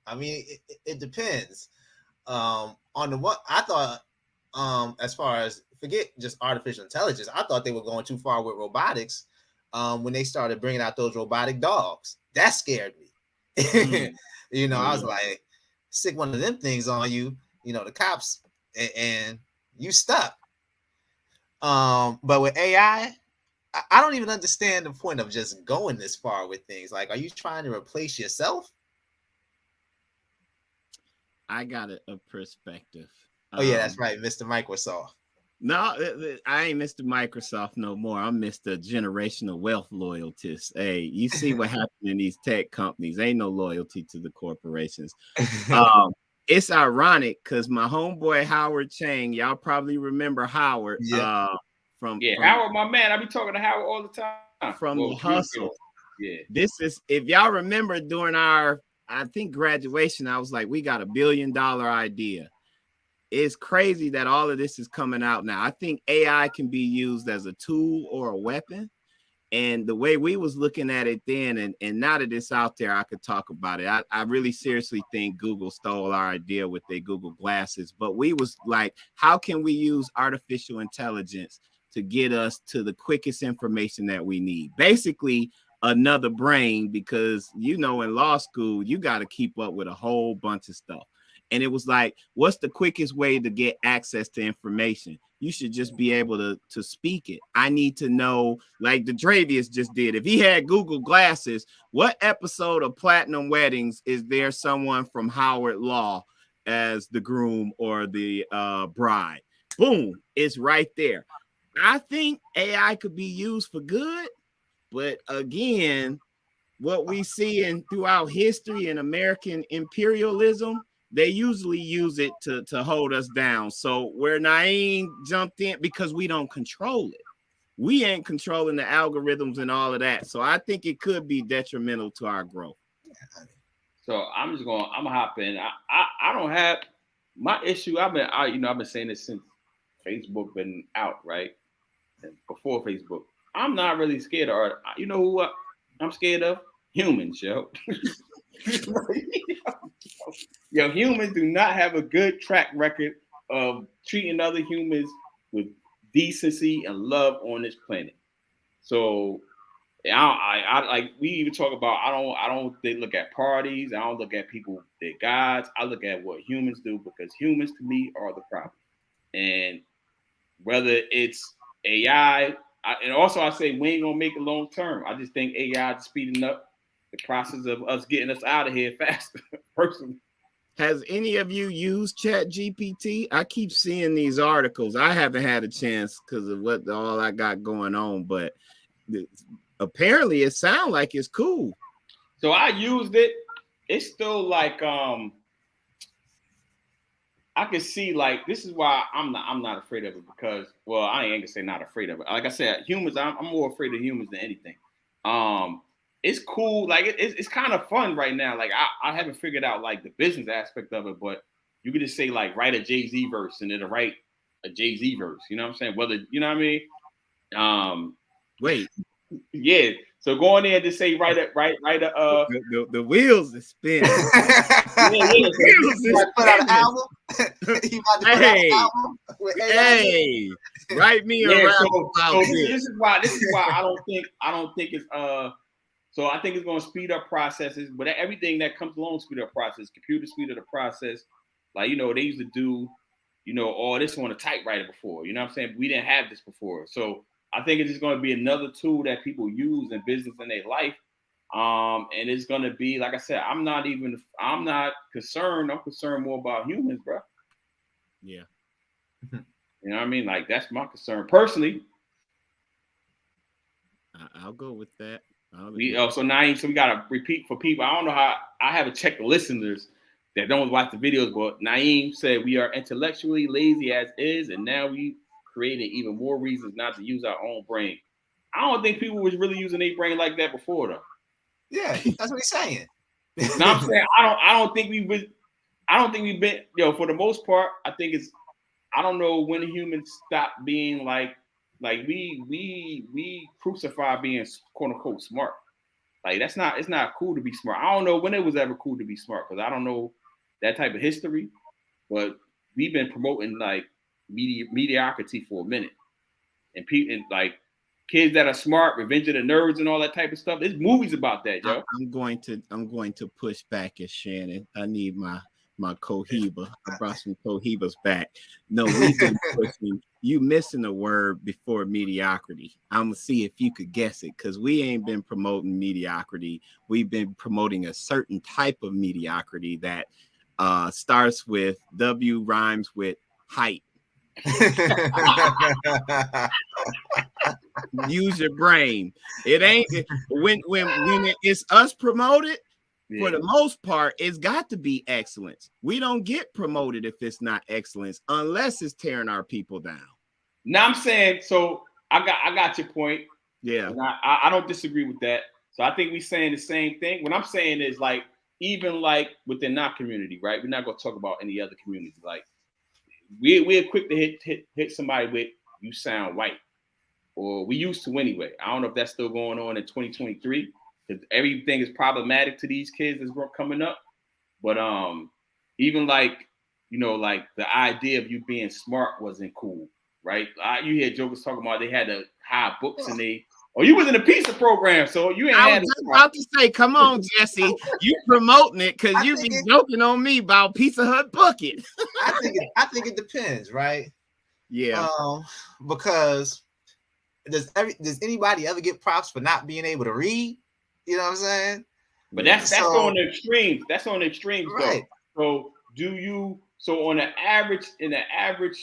I mean, it depends. On the what I thought, as far as forget just artificial intelligence, I thought they were going too far with robotics. When they started bringing out those robotic dogs, that scared me. I was like, stick one of them things on you, the cops, and you stuck. But with AI, I don't even understand the point of just going this far with things. Like, are you trying to replace yourself? I got a perspective. Oh yeah, that's right, Mr. Microsoft. No, I ain't Mr. Microsoft no more. I'm Mr. Generational Wealth Loyalist. Hey, you see what happened in these tech companies. Ain't no loyalty to the corporations. It's ironic because my homeboy Howard Chang, y'all probably remember Howard. Yeah. From Howard, my man. I be talking to Howard all the time. From The Hustle. Yeah. This is, if y'all remember during our, I think, graduation, I was like, we got $1 billion idea. It's crazy that all of this is coming out now. I think AI can be used as a tool or a weapon. And the way we was looking at it then, and now that it's out there, I could talk about it. I really seriously think Google stole our idea with their Google glasses. But we was like, how can we use artificial intelligence to get us to the quickest information that we need? Basically, another brain, because, in law school, you got to keep up with a whole bunch of stuff. And it was like, what's the quickest way to get access to information? You should just be able to speak it. I need to know, like DeTravius just did. If he had Google glasses, what episode of Platinum Weddings is there someone from Howard Law as the groom or the bride? Boom, it's right there. I think AI could be used for good, but again, what we see throughout history and American imperialism, they usually use it to hold us down. So where Naeem jumped in, because we don't control it. We ain't controlling the algorithms and all of that. So I think it could be detrimental to our growth. So I'm gonna hop in. I don't have my issue. I've been saying this since Facebook been out, right? And before Facebook. I'm not really scared of art. You know who I'm scared of? Humans, yo. Yo, humans do not have a good track record of treating other humans with decency and love on this planet. So I like, we even talk about, I don't they look at parties, I don't look at people, their gods, I look at what humans do, because humans to me are the problem. And whether it's AI, and also I say we ain't gonna make it long term. I just think AI is speeding up the process of us getting us out of here faster, personally. Has any of you used Chat GPT? I keep seeing these articles. I haven't had a chance because of what all I got going on, but apparently it sounds like it's cool. So I used it. It's still like I can see, like, this is why I'm not afraid of it, because, well, I ain't gonna say not afraid of it. Like I said, humans, I'm more afraid of humans than anything. it's cool. Like it's kind of fun right now. Like I haven't figured out like the business aspect of it, but you could just say like write a Jay-Z verse and it'll write a Jay-Z verse. You know what I'm saying? Whether you know what I mean. Wait. Yeah. So go on there and just say write a the wheels is spinning. He put out an album. He about to put out an album. Hey, write me a rap about this is why I don't think it's so I think it's going to speed up processes, but everything that comes along speed up process. Computer speed up the process. Like they used to do all this on a typewriter before. You know what I'm saying? We didn't have this before, so I think it's just going to be another tool that people use in business in their life. And it's going to be, like I said, I'm not concerned. I'm concerned more about humans, bro. Yeah. You know what I mean? Like, that's my concern personally. I'll go with that. So we got to repeat for people. I don't know how, I haven't checked the listeners that don't watch the videos, but Naeem said we are intellectually lazy as is, and now we created even more reasons not to use our own brain. I don't think people was really using their brain like that before, though. Yeah, that's what he's saying. No, I'm saying I don't think we've been for the most part. I don't know when humans stop being like we crucify being quote unquote smart. Like it's not cool to be smart. I don't know when it was ever cool to be smart because I don't know that type of history, but we've been promoting like mediocrity for a minute, and people like kids that are smart, Revenge of the Nerds, and all that type of stuff. There's movies about that, yo. I'm going to push back at Shannon. I need my Cohiba. I brought some Cohibas back. No, we've been pushing. You missing a word before mediocrity. I'm gonna see if you could guess it because we ain't been promoting mediocrity. We've been promoting a certain type of mediocrity that starts with W, rhymes with height. Use your brain. It ain't when it's us promoted. For the most part, it's got to be excellence. We don't get promoted if it's not excellence, unless it's tearing our people down. Now I'm saying, so I got your point. Yeah, and I don't disagree with that. So I think we're saying the same thing. What I'm saying is like even like within our community, right? We're not gonna talk about any other community. Like we're quick to hit somebody with "you sound white," or we used to anyway. I don't know if that's still going on in 2023. Because everything is problematic to these kids that's coming up. But even like, like the idea of you being smart wasn't cool, right? You hear jokers talking about they had to hide books and you was in a pizza program, so you ain't I was just about to say, come on, Jesse, you promoting it because you be joking on me about Pizza Hut bucket. I think it depends, right? Yeah. Because does anybody ever get props for not being able to read? You know what I'm saying? But that's on the extremes. That's on the extremes, right? Though. So on the average, in the average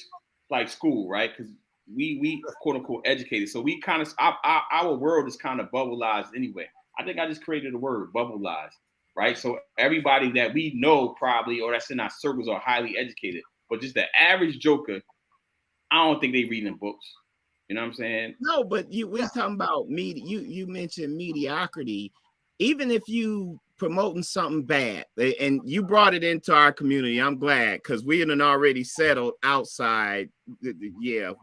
like school, right? Because we quote unquote educated. So we kind of our world is kind of bubbleized anyway. I think I just created a word, bubbleized, right? So everybody that we know probably or that's in our circles are highly educated. But just the average joker, I don't think they reading books. You know what I'm saying? No, but we're talking about you mentioned mediocrity. Even if you promoting something bad, and you brought it into our community, I'm glad because we had already settled outside.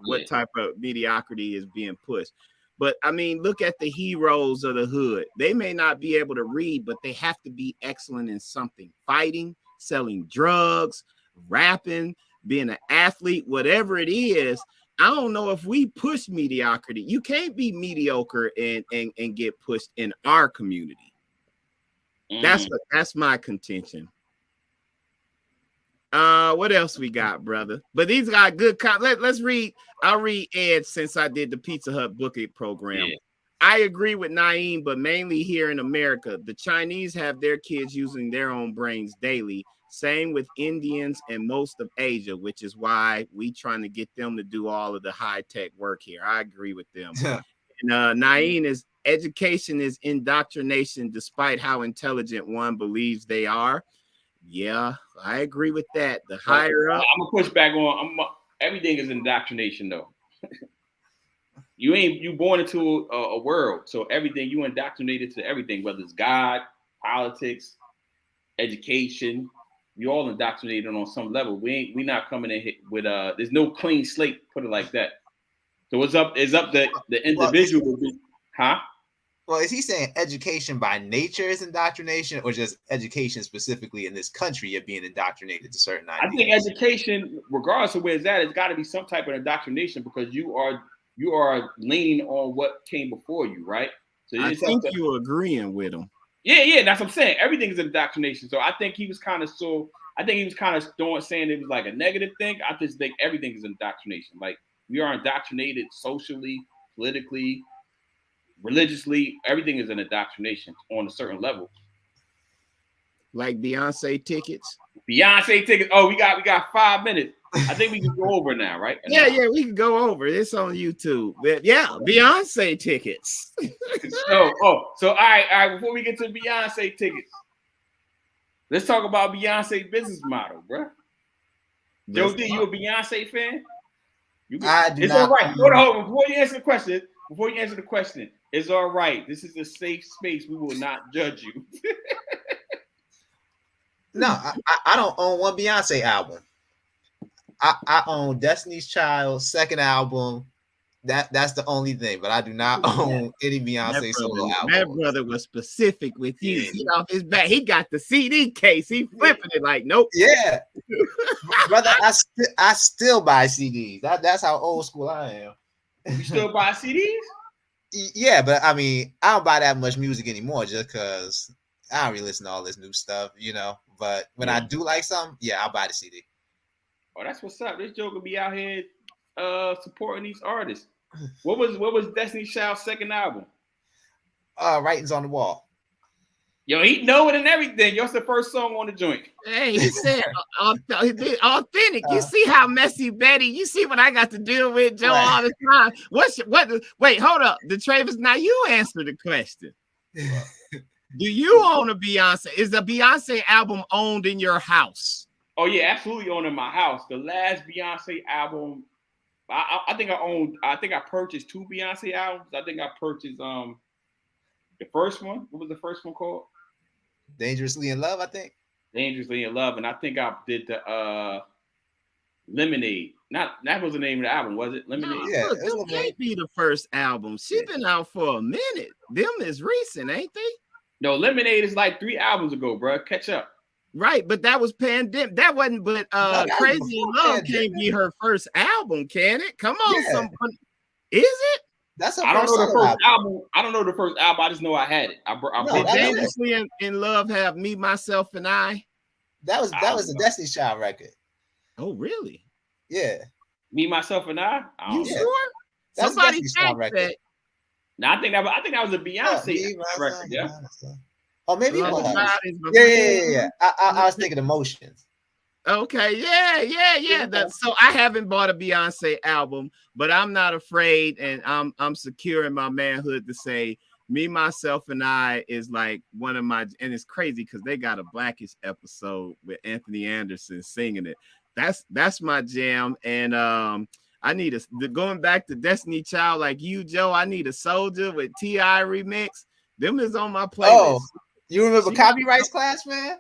What type of mediocrity is being pushed? But I mean, look at the heroes of the hood. They may not be able to read, but they have to be excellent in something: fighting, selling drugs, rapping, being an athlete, whatever it is. I don't know if we push mediocrity. You can't be mediocre and get pushed in our community. That's my contention. What else we got, brother? But these got good. Let's read. I'll read Ed since I did the Pizza Hut bucket program. Yeah. I agree with Naeem, but mainly here in America, the Chinese have their kids using their own brains daily. Same with Indians and most of Asia, which is why we trying to get them to do all of the high-tech work here. I agree with them. And Naeem is education is indoctrination, despite how intelligent one believes they are. Yeah, I agree with that. The higher up, I'm gonna push back on. Everything is indoctrination, though. you born into a world, so everything you indoctrinated to everything, whether it's God, politics, education. You all indoctrinated on some level. We not coming in with there's no clean slate, put it like that. So it's up the individual, huh? Well, is he saying education by nature is indoctrination, or just education specifically in this country of being indoctrinated to certain ideas? I think education, regardless of where it's at, it's got to be some type of indoctrination, because you are leaning on what came before you, right? So I think you're agreeing with him. Yeah, that's what I'm saying. Everything is indoctrination. So I think he was kind of saying it was like a negative thing. I just think everything is indoctrination. Like, we are indoctrinated socially, politically, religiously. Everything is an indoctrination on a certain level. Like Beyonce tickets. Beyonce tickets. Oh, we got 5 minutes. I think we can go over now, right? Yeah, we can go over. It's on YouTube. But yeah, Beyonce tickets. So all right. Before we get to Beyonce tickets, let's talk about Beyonce business model, bro. Joe D, you a Beyonce fan? I do it's not. All right. Hold on. Before you answer the question, it's all right. This is a safe space. We will not judge you. No, I don't own one Beyonce album. I own Destiny's Child's second album. That's the only thing, but I do not own any Beyonce solo album. That brother was specific with you. He off his back. He got the CD case. He flipping it like, nope. Yeah, brother, I still buy CDs. That's how old school I am. You still buy CDs? Yeah, but I mean, I don't buy that much music anymore just because I don't really listen to all this new stuff, you know. But when I do like something, yeah, I'll buy the CD. Oh, that's what's up. This joker be out here supporting these artists. What was Destiny's Child's second album? Writings on the Wall. Yo, he know it and everything. Yo, it's the first song on the joint. Hey, he said authentic. You see how messy Betty, you see what I got to deal with, Joe, all the time. Wait, hold up. DeTravius, now you answer the question. Do you own a Beyonce? Is the Beyonce album owned in your house? Oh yeah, absolutely owned in my house. The last Beyonce album, I think I purchased 2 Beyonce albums. I think I purchased the first one. What was the first one called? Dangerously in Love, I think. Dangerously in Love, and I think I did the Lemonade. That was the name of the album, was it? Lemonade. No, yeah, it can't be the first album. She's been out for a minute. Them is recent, ain't they? No, Lemonade is like 3 albums ago, bro. Catch up. Right, but that was pandemic. That wasn't, but Crazy in Love can't be her first album, can it? Come on, somebody. Is it? That's I don't know the first album. I don't know the first album. I just know I had it. Did Dangerously in Love have Me, Myself, and I? That was the Destiny's Child record. Oh, really? Yeah. Me, Myself, and I. You sure? That's somebody checked that. No, I think that was a Beyonce record. Yeah. Oh, maybe it was. Yeah. I was thinking Emotions. Okay, yeah. So I haven't bought a Beyonce album, but I'm not afraid, and I'm secure in my manhood to say Me, Myself, and I is like one of my, and it's crazy because they got a Blackish episode with Anthony Anderson singing it. That's my jam, and I need going back to Destiny Child like you, Joe. I need a Soldier with T.I. remix. Them is on my playlist. Oh, you remember Copyrights Class, man?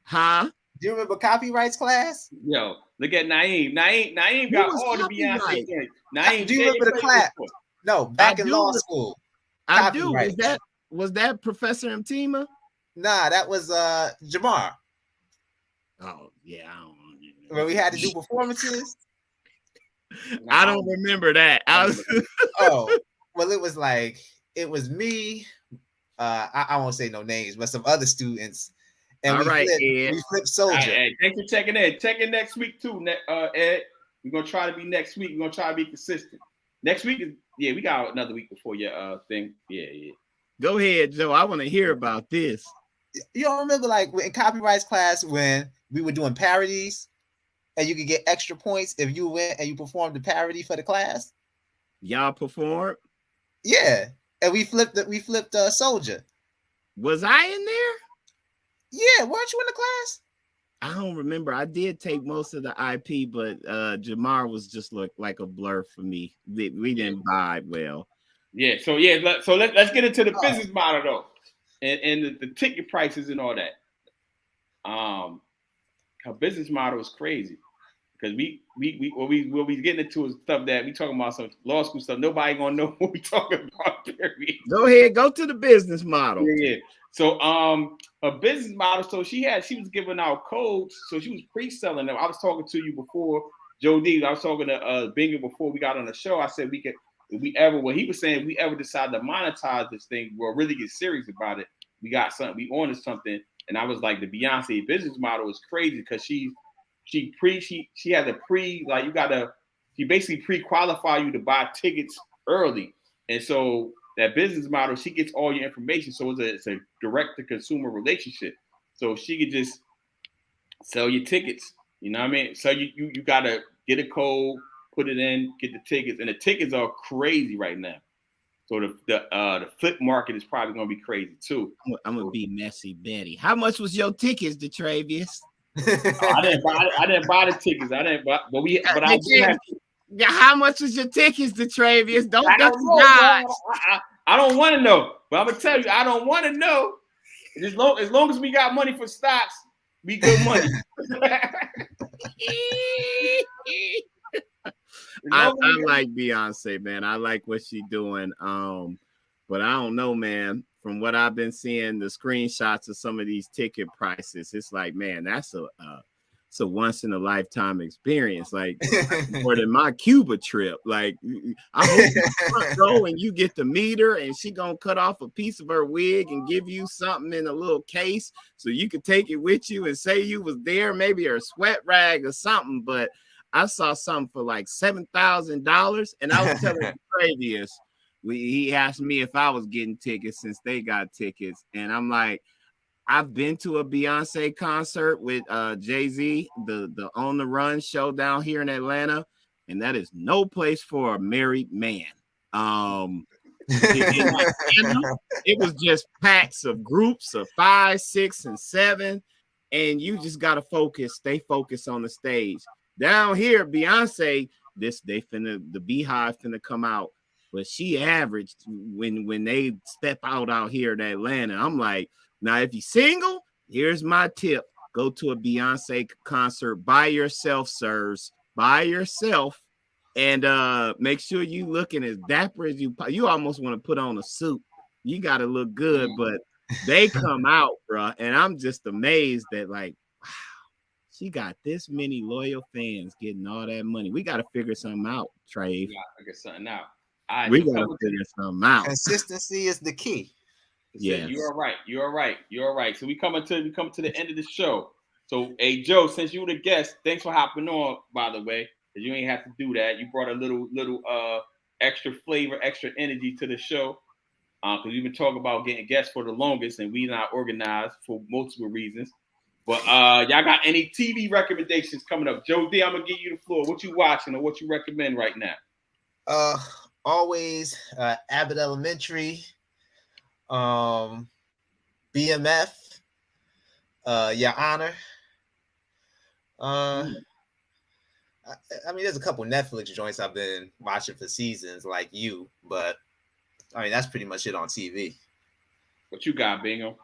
Huh? Do you remember Copyrights Class? Yo, look at Naeem. Naeem got all the Beyonce things. Naeem, do you remember the class? No, back in law school. I do. Was that Professor Mtima? Nah, that was Jamar. Oh yeah, I don't know. When we had to do performances. I don't remember that. Oh, well, it was me. I won't say no names, but some other students. And we flipped Soldier. Right, Ed, thanks for checking in. Check in next week too, Ed. We're gonna try to be next week. We're gonna try to be consistent. Next week is we got another week before your thing. Yeah. Go ahead, Joe. I want to hear about this. You don't remember like in Copyrights Class when we were doing parodies, and you could get extra points if you went and you performed the parody for the class. Y'all performed? Yeah, and we flipped Soldier. Was I in there? Yeah, weren't you in the class? I don't remember. I did take most of the IP, but Jamar was just like a blur for me. We didn't vibe well. Yeah. So yeah. So let's get into the business model though, and the ticket prices and all that. Her business model is crazy because what we getting into is stuff that we talking about, some law school stuff. Nobody gonna know what we talking about. Period. Go ahead, go to the business model. Yeah. So a business model. So she was giving out codes. So she was pre-selling them. I was talking to you before, Joe D. I was talking to Bingham before we got on the show. I said he was saying if we ever decide to monetize this thing, we'll really get serious about it. We got something, we on to something. And I was like, the Beyonce business model is crazy because she has a she basically pre-qualify you to buy tickets early. And so that business model, she gets all your information. So it's a direct to consumer relationship. So she could just sell your tickets. You know what I mean? So you gotta get a code, put it in, get the tickets, and the tickets are crazy right now. So the flip market is probably gonna be crazy too. I'm gonna be messy, Betty. How much was your tickets, DeTravius? I didn't buy the tickets. I didn't buy, but I do have. How much was your tickets, DeTravius? I don't want to know, but I'm gonna tell you, I don't want to know. As long as we got money for stocks, we good money. I like Beyonce, man. I like what she's doing. But I don't know, man. From what I've been seeing, the screenshots of some of these ticket prices, it's like, man, that's a once in a lifetime experience. Like more than my Cuba trip. Like I hope you front row and you get to meet her, and she gonna cut off a piece of her wig and give you something in a little case so you could take it with you and say you was there, maybe her sweat rag or something. But I saw something for like $7,000, and I was telling DeTravius, he asked me if I was getting tickets since they got tickets, and I'm like, I've been to a Beyonce concert with Jay-Z, the On the Run show down here in Atlanta, and that is no place for a married man. It was just packs of groups of 5, 6, and 7, and you just gotta stay focused on the stage. Down here, Beyonce, the Beehive finna come out, but she averaged when they step out here in Atlanta. I'm like, now if you're single, here's my tip: go to a Beyonce concert by yourself, sirs, by yourself, and make sure you looking as dapper as you almost want to put on a suit. You gotta look good, but they come out, bro, and I'm just amazed that like, wow. She got this many loyal fans getting all that money. We got to figure something out, Trey. We got to figure something out. We got to figure something out. Consistency is the key. Yeah, you are right. You are right. So we come to the end of the show. So, hey Joe, since you were the guest, thanks for hopping on. By the way, because you ain't have to do that. You brought a little extra flavor, extra energy to the show. Because we've been talking about getting guests for the longest, and we not organized for multiple reasons. But y'all got any TV recommendations coming up? Joe D, I'm gonna give you the floor. What you watching or what you recommend right now? Always Abbott Elementary, BMF, Your Honor. I mean, there's a couple Netflix joints I've been watching for seasons, like You, but I mean that's pretty much it on TV. What you got, Bingham?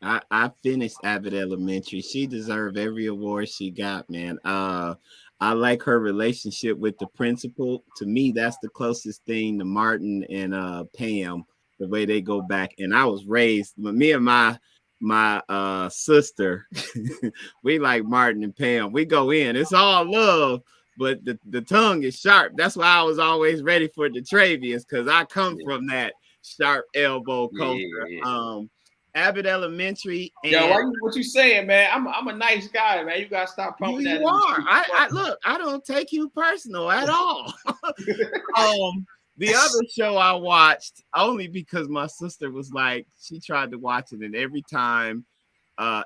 I finished Abbott Elementary. She deserved every award she got, man. I like her relationship with the principal. To me, that's the closest thing to Martin and Pam, the way they go back. And I was raised, me and my sister, we like Martin and Pam. We go in. It's all love, but the tongue is sharp. That's why I was always ready for DeTravius, because I come from that sharp elbow culture. Yeah. Abbott Elementary. And yo, what you saying, man? I'm a nice guy, man. You gotta stop pumping that. You are. I look. I don't take you personal at all. The other show I watched only because my sister was like, she tried to watch it, and every time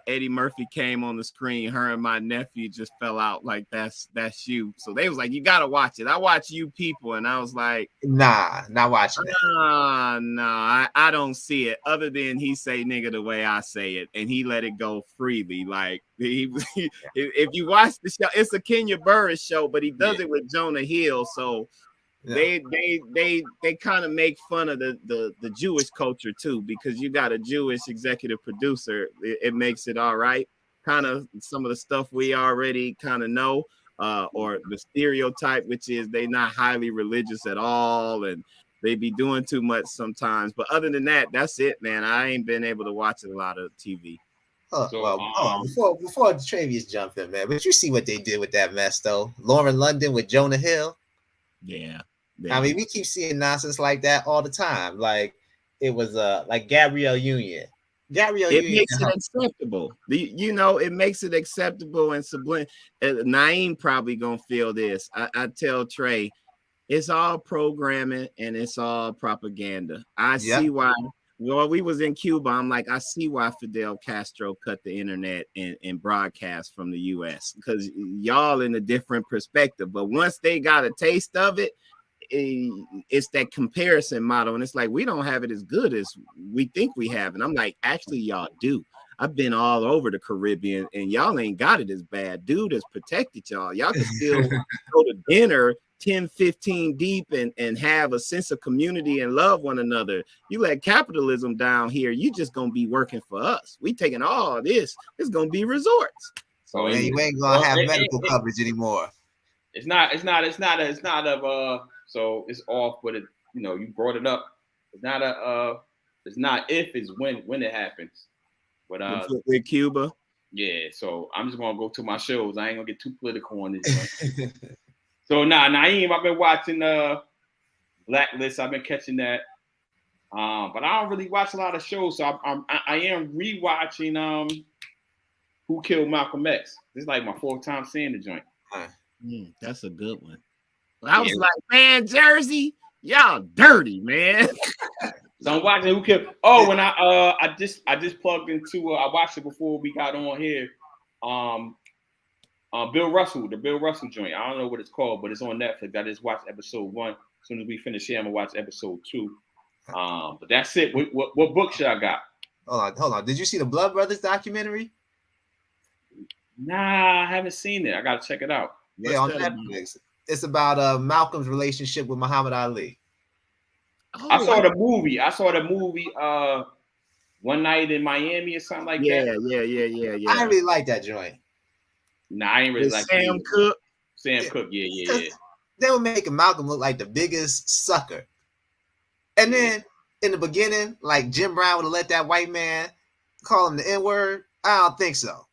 Eddie Murphy came on the screen, her and my nephew just fell out like that's you. So they was like, you gotta watch it. I watch You People, and I was like, nah, not watching that. No, I don't see it. Other than he say nigga the way I say it, and he let it go freely. Like if you watch the show, it's a Kenya Burris show, but he does it with Jonah Hill. So they kind of make fun of the Jewish culture too, because you got a Jewish executive producer. It makes it all right. Kind of some of the stuff we already kind of know, or the stereotype, which is they not highly religious at all, and they be doing too much sometimes. But other than that, that's it, man. I ain't been able to watch a lot of TV. Before DeTravius jump in, man, but you see what they did with that mess, though. Lauren London with Jonah Hill. Yeah. I mean, we keep seeing nonsense like that all the time. Like it was like Gabrielle Union. It makes it acceptable. It makes it acceptable and sublime. Naeem probably gonna feel this. I tell Trey, it's all programming and it's all propaganda. I see why. Well, we was in Cuba. I'm like, I see why Fidel Castro cut the internet and broadcast from the U.S. because y'all in a different perspective. But once they got a taste of it, it's that comparison model, and it's like we don't have it as good as we think we have. And I'm like, actually, y'all do. I've been all over the Caribbean, and y'all ain't got it as bad. Dude has protected y'all. Y'all can still go to dinner 10, 15 deep and have a sense of community and love one another. You let capitalism down here, you just gonna be working for us. We taking all this. It's gonna be resorts. So you ain't gonna have medical coverage anymore. It's not so it's off, but you brought it up. It's not if, it's when it happens. But with Cuba. Yeah, so I'm just gonna go to my shows. I ain't gonna get too political on this one. So Naeem, I've been watching Blacklist, I've been catching that. But I don't really watch a lot of shows, so I am rewatching Who Killed Malcolm X. This is like my 4th time seeing the joint. That's a good one. I was like, man, Jersey, y'all dirty, man. So I'm watching Who Killed. Oh, when I just plugged into I watched it before we got on here. Bill Russell, the Bill Russell joint. I don't know what it's called, but it's on Netflix. I just watched episode 1. As soon as we finish here, I'm gonna watch episode 2. But that's it. What book should I got? Hold on. Did you see the Blood Brothers documentary? Nah, I haven't seen it. I gotta check it out. Yeah, on Netflix. It's about Malcolm's relationship with Muhammad Ali. I saw the movie. One Night in Miami or something like that. Yeah. I didn't really like that joint. Nah, I ain't really like Sam Cooke. Sam Cooke, yeah. They were making Malcolm look like the biggest sucker. And then in the beginning, like Jim Brown would have let that white man call him the N-word. I don't think so.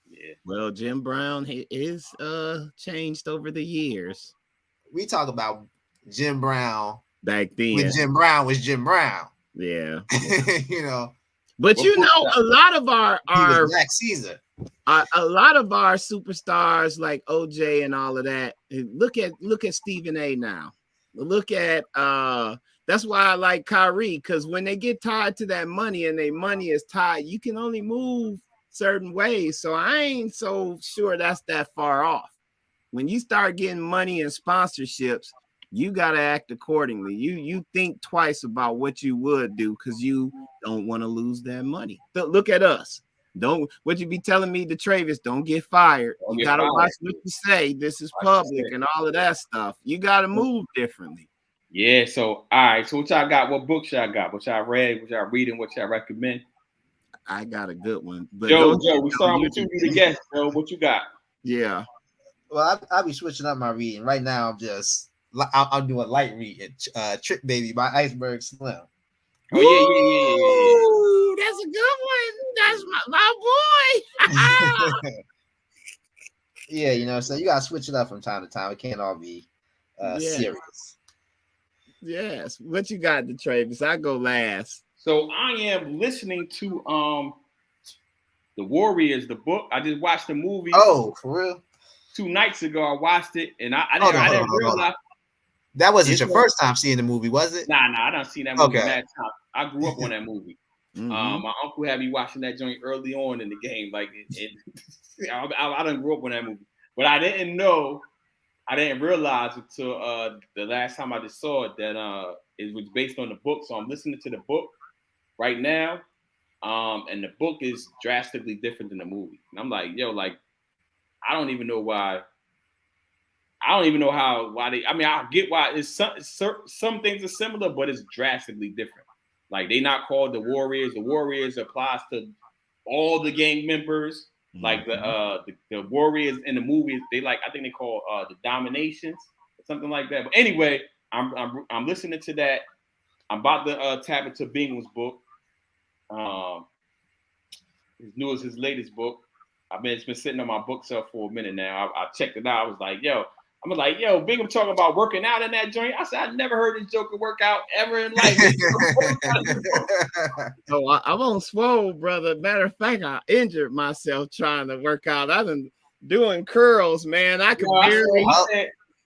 Yeah. Well, Jim Brown is changed over the years. We talk about Jim Brown back then. When Jim Brown was Jim Brown. Yeah. But a lot of our Black Caesar. A lot of our superstars like OJ and all of that. Look at Stephen A. now. Look at that's why I like Kyrie, because when they get tied to that money and their money is tied, you can only move certain ways. So I ain't so sure that's that far off. When you start getting money and sponsorships, you got to act accordingly. You think twice about what you would do because you don't want to lose that money. Look at us. What you be telling me, DeTravius, don't get fired. You got to watch what you say. This is public and all of that stuff. You got to move differently. Yeah. So, all right. So what y'all got? What books y'all got? What y'all read? What y'all reading? What y'all recommend? I got a good one. But Joe, we starting with you. Be the guest, Joe. What you got? Yeah. Well, I'll be switching up my reading. Right now, I'm doing light reading. Trick Baby by Iceberg Slim. Oh, yeah. That's a good one. That's my boy. Yeah, so you gotta switch it up from time to time. It can't all be serious. Yes. What you got, DeTravius? I go last. So I am listening to The Warriors, the book. I just watched the movie. Oh, for real? 2 nights ago, I watched it, and I didn't realize. That wasn't your first time seeing the movie, was it? Nah, I done seen that movie mad time. I grew up on that movie. My uncle had me watching that joint early on in the game. Like, I didn't grow up on that movie, but I didn't realize until the last time I just saw it that it was based on the book. So I'm listening to the book right now, and the book is drastically different than the movie. And I'm like, yo, like, I don't even know why. I don't even know why they. I mean, I get why it's some things are similar, but it's drastically different. Like, they not called the Warriors. The Warriors applies to all the gang members. Like the Warriors in the movies, I think they call the Dominations or something like that. But anyway, I'm listening to that. I'm about to tap into Bingham's book. His latest book. It's been sitting on my bookshelf for a minute now. I checked it out. I was like, yo, Bingham talking about working out in that joint. I said, I never heard this joker work out ever in life. So I'm on swole, brother. Matter of fact, I injured myself trying to work out. I've been doing curls, man. I could barely.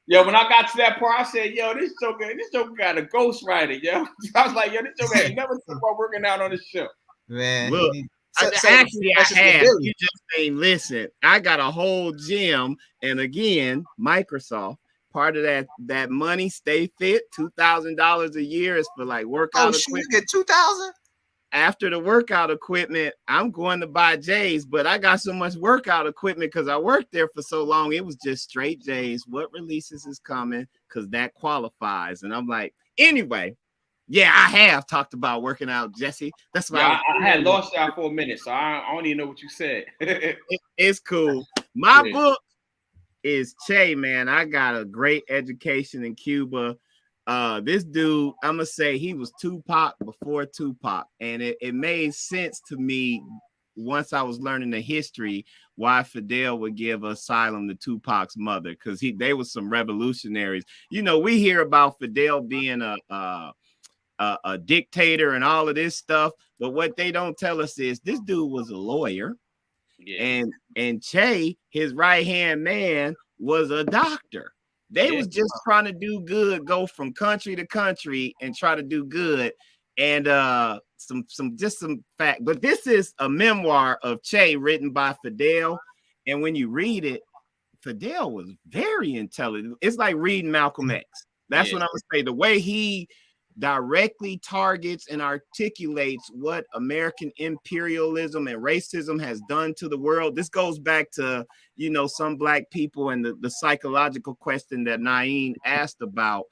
When I got to that part, I said, yo, this joker got a ghostwriter, yo. I was like, yo, this joker ain't never talking about working out on this show. Man, look. Actually, I have. You just ain't listen. I got a whole gym, and again, Microsoft. Part of that money, Stay Fit, $2,000 a year is for like workout equipment. You get 2,000 after the workout equipment. I'm going to buy J's, but I got so much workout equipment because I worked there for so long. It was just straight J's. What releases is coming? Because that qualifies, and I'm like, anyway. Yeah, I have talked about working out, Jesse. That's why I had lost y'all for a minute, so I don't even know what you said. It's cool. My book is Che, man. I got a great education in Cuba. This dude, I'm gonna say he was Tupac before Tupac, and it made sense to me once I was learning the history why Fidel would give asylum to Tupac's mother, because they was some revolutionaries. You know, we hear about Fidel being a dictator and all of this stuff, but what they don't tell us is this dude was a lawyer, and Che, his right-hand man, was a doctor. They was just trying to do good, go from country to country and try to do good. And some fact, but this is a memoir of Che written by Fidel, and when you read it, Fidel was very intelligent. It's like reading Malcolm X. That's what I'm gonna say. The way he directly targets and articulates what American imperialism and racism has done to the world. This goes back to, some black people and the psychological question that Naeem asked about.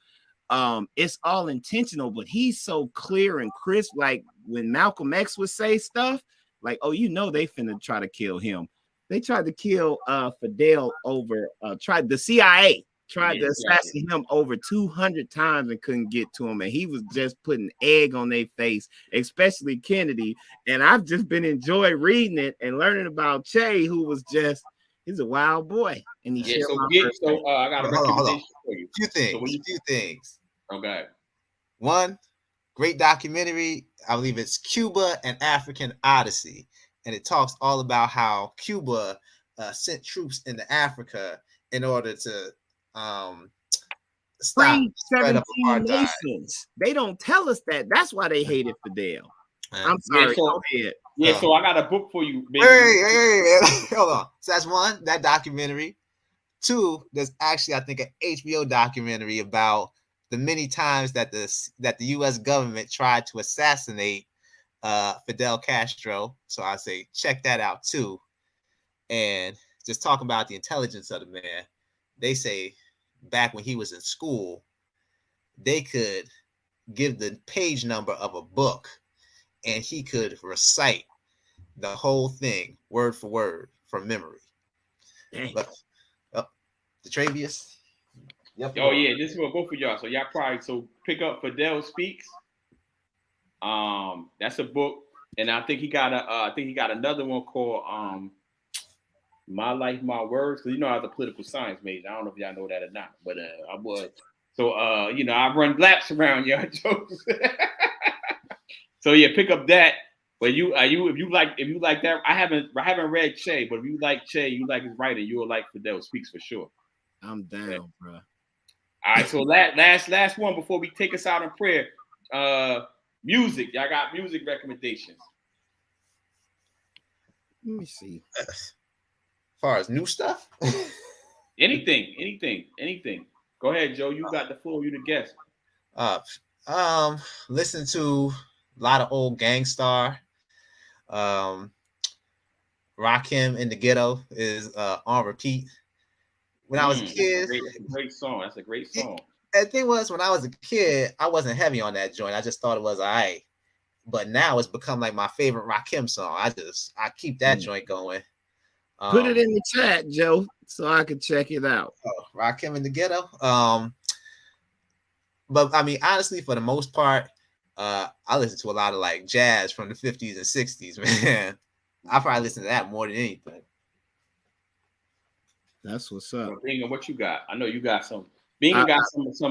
It's all intentional, but he's so clear and crisp. Like when Malcolm X would say stuff like, oh, they finna try to kill him. They tried to kill Fidel over, the CIA tried to assassinate him over 200 times and couldn't get to him. And he was just putting egg on their face, especially Kennedy. And I've just been enjoying reading it and learning about Che, who was he's a wild boy. And I got a recommendation for you. Few things. Okay. One, great documentary. I believe it's Cuba and African Odyssey. And it talks all about how Cuba sent troops into Africa in order to stop 17 nations. They don't tell us that. That's why they hated Fidel. I'm sorry. Go ahead. So I got a book for you. Hey, hold on. So that's one, that documentary. Two, there's actually, I think, an HBO documentary about the many times that the U.S. government tried to assassinate Fidel Castro. So I say check that out too. And just talking about the intelligence of the man. They say back when he was in school, they could give the page number of a book and he could recite the whole thing word for word from memory. But DeTravius. Yep. Oh yeah, this is what both of y'all. So y'all probably pick up Fidel Speaks. That's a book, and I think he got another one called My Life, My Words. So I was a political science major. I don't know if y'all know that or not, but I was. So I run laps around y'all jokes. So yeah, pick up that. But if you like that, I haven't read Che, but if you like Che, you like his writing, you'll like Fidel Speaks for sure. I'm down, bro. All right, so last one before we take us out in prayer. Music. Y'all got music recommendations. Let me see. As far as new stuff, Anything. Go ahead, Joe. You got the floor. You the guest. listen to a lot of old Gangstar. Rakim in the Ghetto is on repeat. When I was a kid, that's a great song. That's a great song. The thing was, when I was a kid, I wasn't heavy on that joint. I just thought it was all right. But now it's become like my favorite Rakim song. I keep that joint going. Put it in the chat, Joe, so I can check it out. Rakim in the Ghetto. But I mean, honestly, for the most part, I listen to a lot of like jazz from the 50s and 60s, man. I probably listen to that more than anything. That's what's up. Bingham, what you got? I know you got some. Bingham got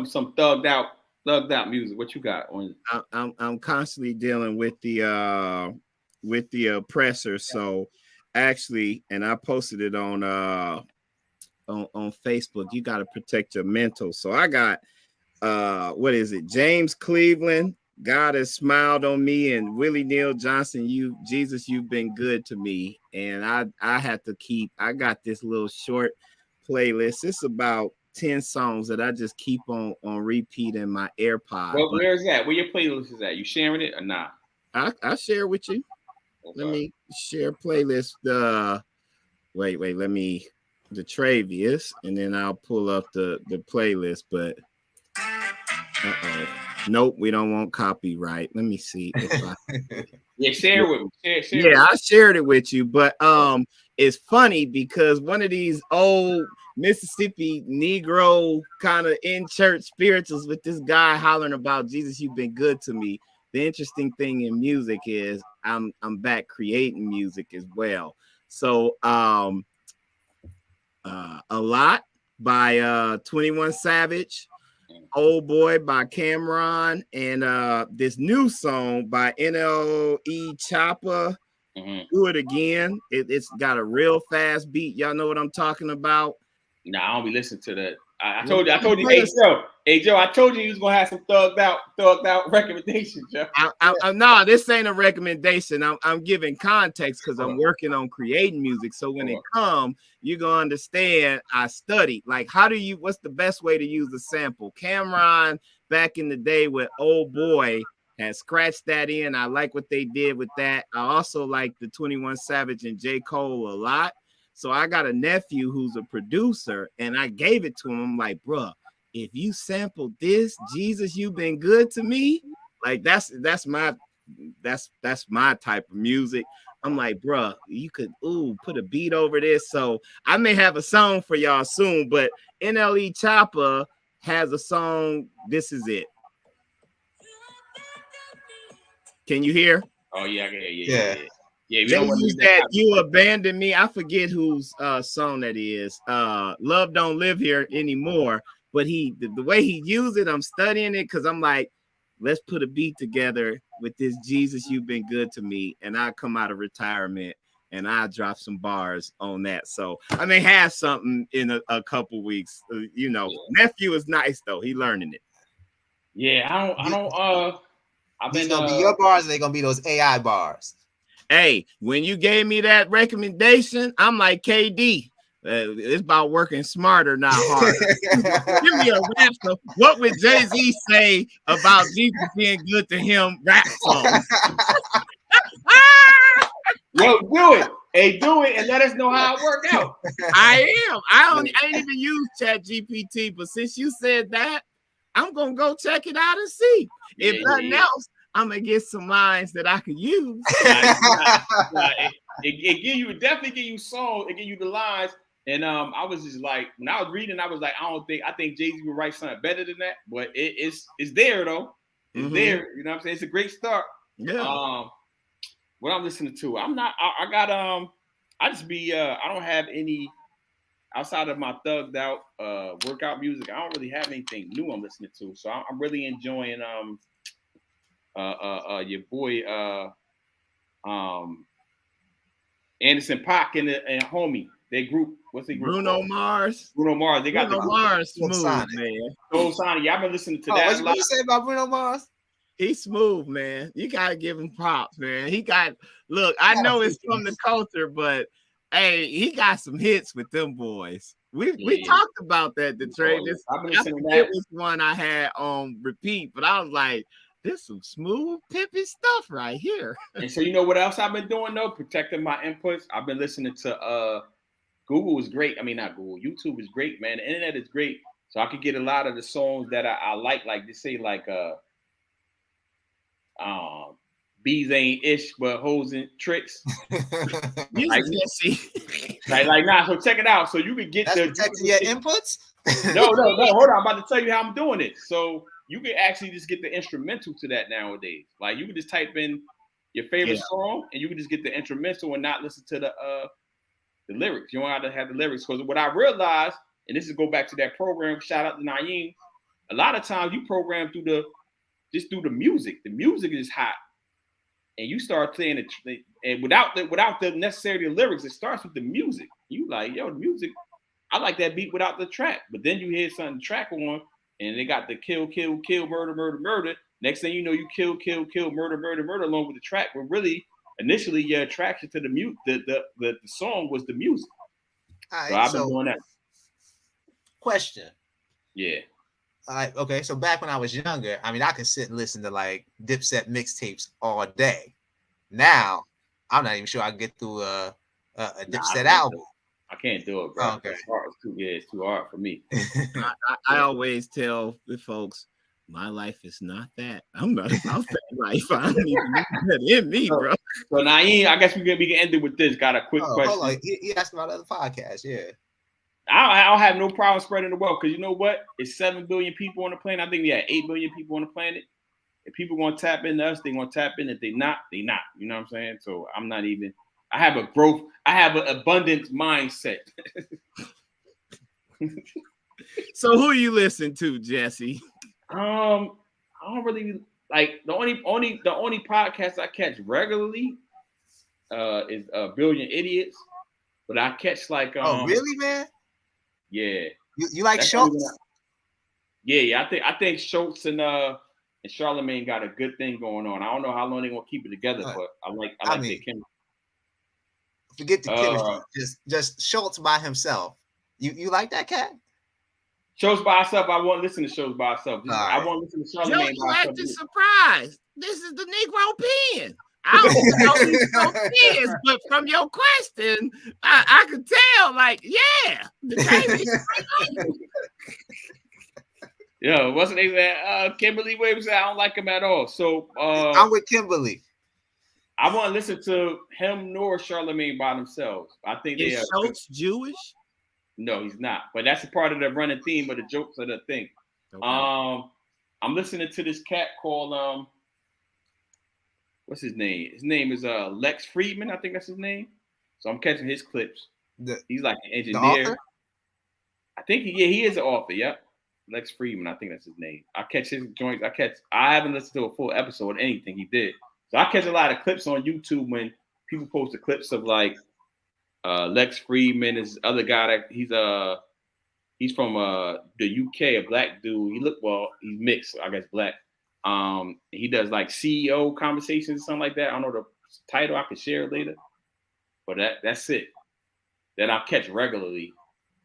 some thugged out music. What you got on? I'm constantly dealing with the oppressor. So actually, and I posted it on Facebook. You got to protect your mental. So I got what is it? James Cleveland. God has smiled on me, and Willie Neal Johnson. Jesus, you've been good to me. And I had to keep. I got this little short playlist. It's about 10 songs that I just keep on repeat in my AirPod. Well, where is that? Where your playlist is at? You sharing it or not? I share with you. Okay. Let me share playlist. Wait, let me DeTravius, and then I'll pull up the playlist. But nope, we don't want copyright. Let me see if I share with me. Share I shared it with you, but it's funny because one of these old Mississippi Negro kind of in church spirituals with this guy hollering about Jesus, you've been good to me. The interesting thing in music is I'm back creating music as well. So a lot by 21 Savage, Old Boy by Cameron, and this new song by NLE Choppa. Do It Again. It's got a real fast beat. Y'all know what I'm talking about? Nah, I don't be listening to that. I told you, hey Joe, I told you he was gonna have some thugged out recommendations, Joe. No, this ain't a recommendation. I'm giving context because I'm working on creating music. So when it comes, you're gonna understand. I studied like what's the best way to use a sample? Cameron back in the day with Old Boy had scratched that in. I like what they did with that. I also like the 21 Savage and J. Cole a lot. So I got a nephew who's a producer, and I gave it to him. I'm like, bro, if you sample this, Jesus, you've been good to me. Like that's my type of music. I'm like, bro, you could put a beat over this. So I may have a song for y'all soon, but NLE Choppa has a song. This is it. Can you hear? Oh yeah. We don't want to use that. You abandoned me. I forget whose song that is. Love Don't Live Here Anymore. But the way he used it, I'm studying it because I'm like, let's put a beat together with this Jesus, you've been good to me. And I come out of retirement and I drop some bars on that. So I may have something in a couple weeks. Nephew is nice though. He learning it. Yeah, I don't. These gonna be your bars. Or they gonna be those AI bars. Hey, when you gave me that recommendation, I'm like KD. It's about working smarter, not harder. Give me a rap song. What would Jay-Z say about Jesus being good to him? Rap song. Yo, do it. Hey, do it and let us know how it worked out. I am. I ain't even used ChatGPT, but since you said that, I'm gonna go check it out and see. If nothing else, I'm gonna get some lines that I can use. It definitely give you songs. It give you the lines. And I was just like, when I was reading, I was like, I think Jay-Z would write something better than that. But it's there though. It's there. You know what I'm saying? It's a great start. Yeah. What I'm listening to, I don't have any outside of my thugged out workout music. I don't really have anything new I'm listening to. So I'm really enjoying your boy Anderson .Paak and Homie. They group. What's the group? Bruno Mars. They got Bruno Mars smooth, man. Soul Sonic. Yeah, I've been listening to that. What you say about Bruno Mars? He's smooth, man. You gotta give him props, man. Look, I know it's from the culture, but hey, he got some hits with them boys. We talked about that, DeTravius. I forget which one I had on repeat, but I was like, this is some smooth, pimpy stuff right here. And so you know what else I've been doing though? Protecting my inputs. I've been listening to Google is great. I mean, not Google. YouTube is great, man. The internet is great. So I could get a lot of the songs that I like they say like bees ain't ish but hoes and tricks. like nah, so check it out. So you can get protecting your inputs? No, hold on. I'm about to tell you how I'm doing it. So you can actually just get the instrumental to that nowadays. Like you can just type in your favorite song and you can just get the instrumental and not listen to the lyrics. You don't have to have the lyrics. Because what I realized, and this is go back to that program, shout out to Naeem, a lot of times you program through the music. The music is hot. And you start playing it, and without the necessary lyrics, it starts with the music. You like, yo, the music, I like that beat without the track. But then you hear something track on, and they got the kill, murder. Next thing you know, you kill, murder along with the track. But really, initially, your attraction to the song was the music. Right, so I've been doing that. Question. Yeah. All right, okay. So back when I was younger, I mean, I could sit and listen to like Dipset mixtapes all day. Now, I'm not even sure I can get through a Dipset album. I can't do it, bro. Okay. It's too hard for me. I always tell the folks, my life is not that. I'm not about that life. I don't even need that in me, bro. So Naeem, I guess we can end it with this. Got a quick question. Hold on. He asked about other podcasts, yeah. I don't have no problem spreading the wealth because you know what? It's 7 billion people on the planet. I think we have 8 billion people on the planet. If people gonna tap into us, they gonna tap in. If they not, they not. You know what I'm saying? So I'm not even. I have an abundance mindset. So who you listen to, Jesse? I don't really like the only podcast I catch regularly is Brilliant Idiots, but I catch like oh really, man? Yeah. You like Schultz? Yeah. I think Schultz and Charlemagne got a good thing going on. I don't know how long they're gonna keep it together, but I like their chemistry. Forget the chemistry. Just Schultz by himself. You like that cat? Shows by herself. I won't listen to shows by herself. I won't listen to Charlemagne by herself. You acted surprised. This is the Negro pen. I don't know these folks is, but from your question, I could tell, like, yeah. Yeah, wasn't he that Kimberly Williams? I don't like him at all. So I'm with Kimberly. I want to listen to him nor Charlemagne by themselves. I think they are. Schultz Jewish? No, he's not. But that's a part of the running theme of the jokes of the thing. Okay. I'm listening to this cat called what's his name? His name is Lex Friedman. I think that's his name. So I'm catching his clips. He's like an engineer. I think he is an author. Yep. Lex Friedman. I think that's his name. I catch his joints. I haven't listened to a full episode of anything he did. So I catch a lot of clips on YouTube when people post the clips of like Lex Friedman, is other guy that he's from the UK, a black dude. He's mixed, I guess black. He does like CEO conversations, something like that. I don't know the title. I could share it later. But that's it. That I catch regularly.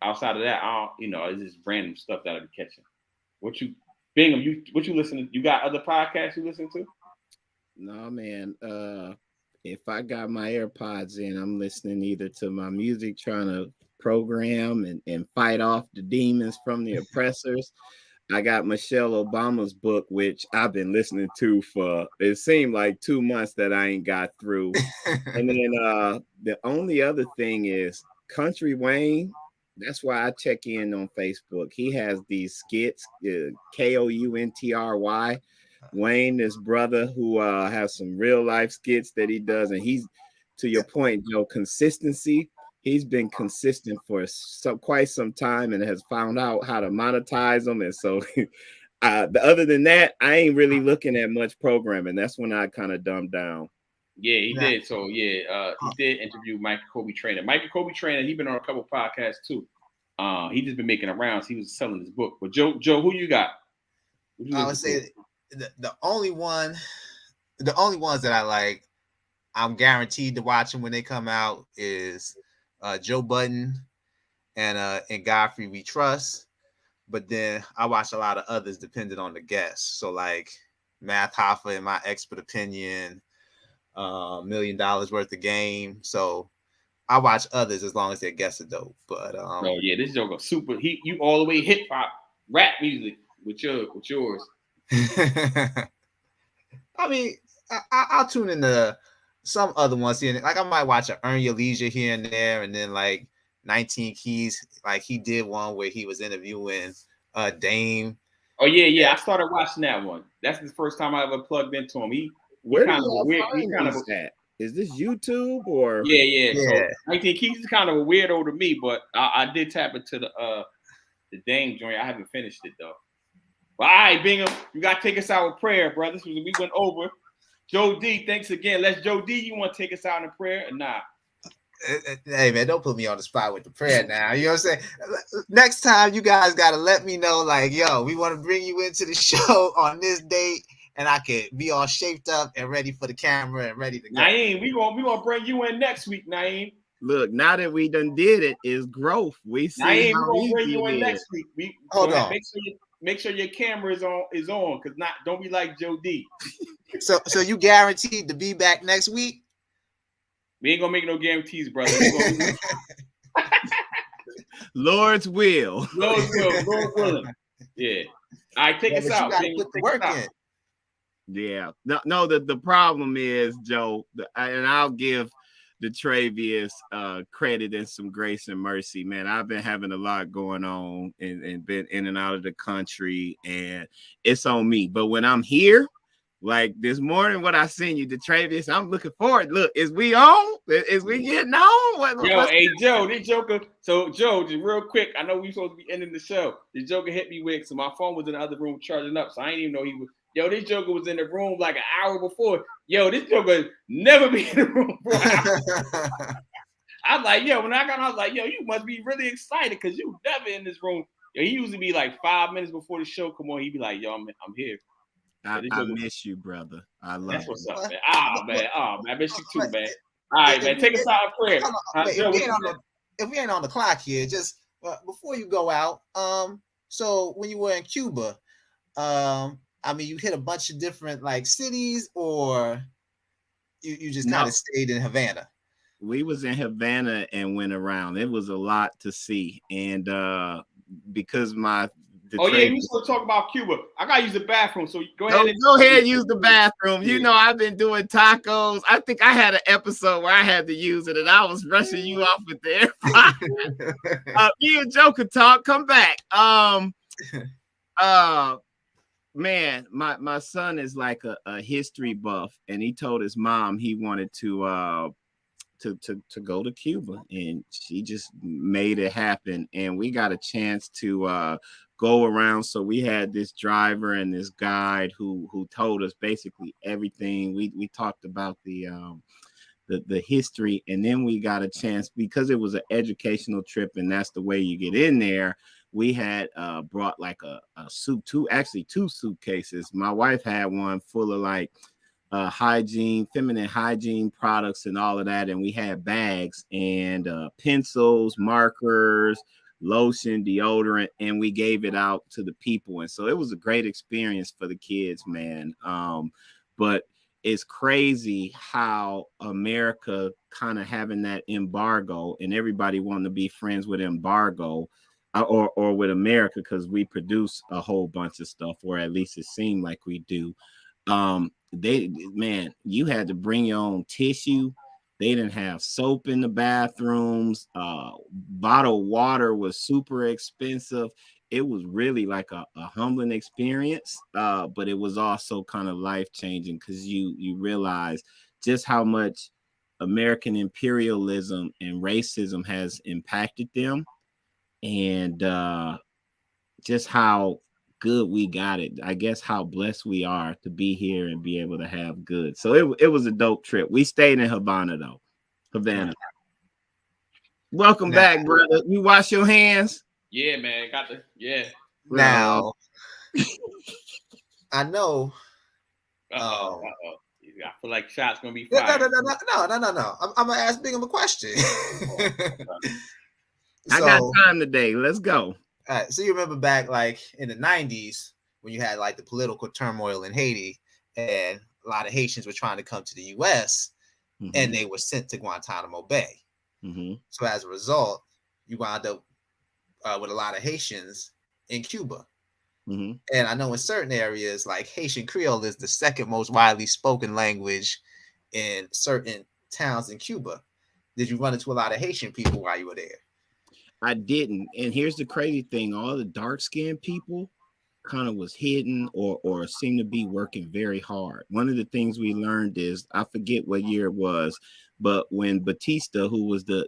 Outside of that, it's just random stuff that I be catching. Bingham, what you listen to? You got other podcasts you listen to? No, man. If I got my AirPods in, I'm listening either to my music, trying to program and fight off the demons from the oppressors. I got Michelle Obama's book, which I've been listening to for, it seemed like 2 months that I ain't got through. And then the only other thing is Country Wayne. That's why I check in on Facebook. He has these skits, Kountry. Wayne, his brother, who has some real life skits that he does. And he's, to your point, consistency. He's been consistent for quite some time and has found out how to monetize them. And so other than that, I ain't really looking at much programming. That's when I kind of dumbed down. Yeah, he did. So he did interview Michael Kobe Trainer. Michael Kobe Trainer, he's been on a couple podcasts too. He just been making rounds. He was selling his book. But Joe, who you got? I would say the only ones that I like, I'm guaranteed to watch them when they come out is Joe Budden and Godfrey We Trust. But then I watch a lot of others depending on the guest. So like Math Hoffa, in my expert opinion, $1 million worth of game. So I watch others as long as their guests are dope. But oh yeah, this joke is super. You all the way hip hop, rap music with yours. I mean, I'll tune into some other ones here. Like I might watch a Earn Your Leisure here and there, and then like 19 Keys. Like he did one where he was interviewing Dame. Oh yeah. I started watching that one. That's the first time I ever plugged into him. Where kind do of y'all weird. find Kind of at? Is this YouTube or? Yeah. So 19 Keys is kind of a weirdo to me, but I did tap into the Dame joint. I haven't finished it though. But all right, Bingham, you gotta take us out with prayer, brothers. We went over. Joe D, thanks again. Let's Joe D. You want to take us out in prayer or not? Hey man, don't put me on the spot with the prayer now. You know what I'm saying? Next time you guys gotta let me know, like, yo, we want to bring you into the show on this date, and I could be all shaped up and ready for the camera and ready to go. Naeem, we gonna bring you in next week, Naeem. Look, now that we done did it, is growth. We see Naeem, how we gonna bring easy you it in is. next week. Hold on. Make sure your camera is on, because don't be like Joe D. So you guaranteed to be back next week? We ain't gonna make no guarantees, brother. Lord's will. Lord willing. Yeah. All right, take us out. You gotta put the work in. Yeah. No. The problem is, Joe, and I'll give DeTravius credit and some grace and mercy. Man, I've been having a lot going on and been in and out of the country, and it's on me. But when I'm here, like this morning, what I seen you, DeTravius, I'm looking forward. Look, is we on? Is we getting on? Hey, Joe, this Joker. So, Joe, just real quick, I know we supposed to be ending the show. The Joker hit me with, so my phone was in the other room charging up, so I didn't even know he was. Yo, this Joker was in the room like an hour before. Yo, this Joker never be in the room for an hour. I was like, yo, when I got on, I was like, yo, you must be really excited because you never in this room. Yo, he usually be like 5 minutes before the show come on. He'd be like, yo, I'm here. I miss you, brother. I love That's what's you. up, man. I miss you too, man. All right, man. Take us out in prayer. If we ain't on the clock here, just before you go out, so when you were in Cuba, I mean, you hit a bunch of different like cities, or you just kind of stayed in Havana? We was in Havana and went around. It was a lot to see, and because you still talk about Cuba. I gotta use the bathroom, so go ahead. Go ahead, use the bathroom. You know, I've been doing tacos. I think I had an episode where I had to use it, and I was rushing you off with the air. Me and Joe could talk. Come back. Man, my son is like a history buff, and he told his mom he wanted to go to Cuba, and she just made it happen. And we got a chance to go around. So we had this driver and this guide who told us basically everything. We talked about the history, and then we got a chance, because it was an educational trip, and that's the way you get in there. We had brought like a two suitcases. My wife had one full of like feminine hygiene products and all of that, and we had bags and pencils, markers, lotion, deodorant, and we gave it out to the people. And so it was a great experience for the kids, man. But it's crazy how America kind of having that embargo, and everybody wanting to be friends with embargo or with America, because we produce a whole bunch of stuff, or at least it seemed like we do. You had to bring your own tissue. They didn't have soap in the bathrooms. Bottled water was super expensive. It was really like a humbling experience, but it was also kind of life-changing, because you realize just how much American imperialism and racism has impacted them, and just how good we got it. I guess how blessed we are to be here and be able to have good. So it was a dope trip. We stayed in Havana though. Havana. Welcome back, brother. You wash your hands? Yeah, man. Now I know. Uh-oh. I feel like shots gonna be No. fired. I'm gonna ask Bingham a question. I got time today. Let's go. All right. So you remember back like in the 90s when you had like the political turmoil in Haiti, and a lot of Haitians were trying to come to the U.S. and they were sent to Guantanamo Bay. So as a result, you wound up with a lot of Haitians in Cuba. And I know in certain areas, like Haitian Creole is the second most widely spoken language in certain towns in Cuba. Did you run into a lot of Haitian people while you were there? I didn't. And here's the crazy thing. All the dark-skinned people kind of was hidden or seemed to be working very hard. One of the things we learned is, I forget what year it was, but when Batista, who was the